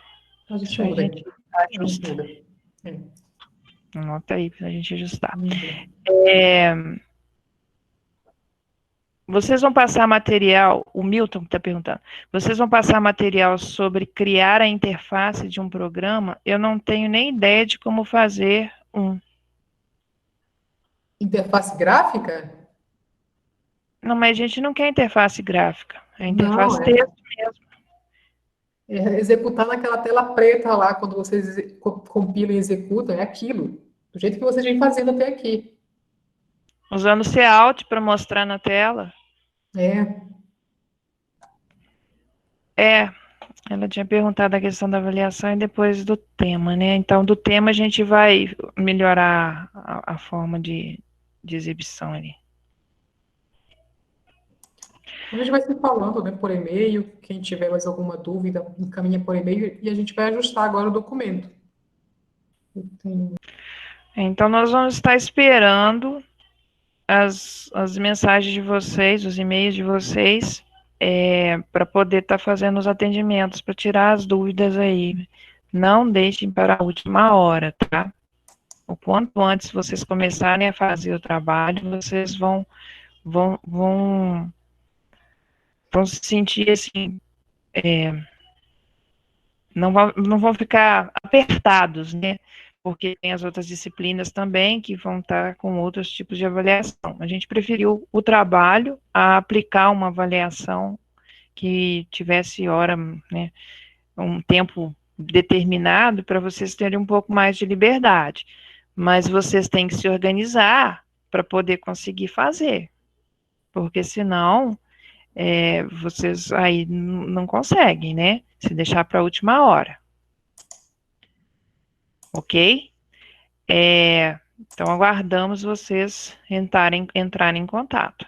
A gente Isso a muda gente aqui. A gente ajusta. muda. É. Anota aí para a gente ajustar. Uhum. Vocês vão passar material, o Milton está perguntando, vocês vão passar material sobre criar a interface de um programa? Eu não tenho nem ideia de como fazer um. Interface gráfica? Não, mas a gente não quer interface gráfica, é Não, interface texto mesmo. é executar naquela tela preta lá, quando vocês compilam e executam, é aquilo. Do jeito que vocês vêm fazendo até aqui. Usando o Cout para mostrar na tela. É. Ela tinha perguntado a questão da avaliação e depois do tema, né? Então, do tema a gente vai melhorar a forma de exibição ali. A gente vai se falando, né, por e-mail. Quem tiver mais alguma dúvida, encaminha por e-mail e a gente vai ajustar agora o documento. Então, nós vamos estar esperando as mensagens de vocês, os e-mails de vocês, para poder estar fazendo os atendimentos, para tirar as dúvidas aí. Não deixem para a última hora, tá? O quanto antes vocês começarem a fazer o trabalho, vocês vão, vão, vão se sentir assim, não vão ficar apertados, né? Porque tem as outras disciplinas também que vão estar com outros tipos de avaliação. A gente preferiu o trabalho a aplicar uma avaliação que tivesse hora, né, um tempo determinado para vocês terem um pouco mais de liberdade. Mas vocês têm que se organizar para poder conseguir fazer, porque senão vocês aí não conseguem, né? Se deixar para a última hora. Ok? Então, aguardamos vocês entrarem em contato.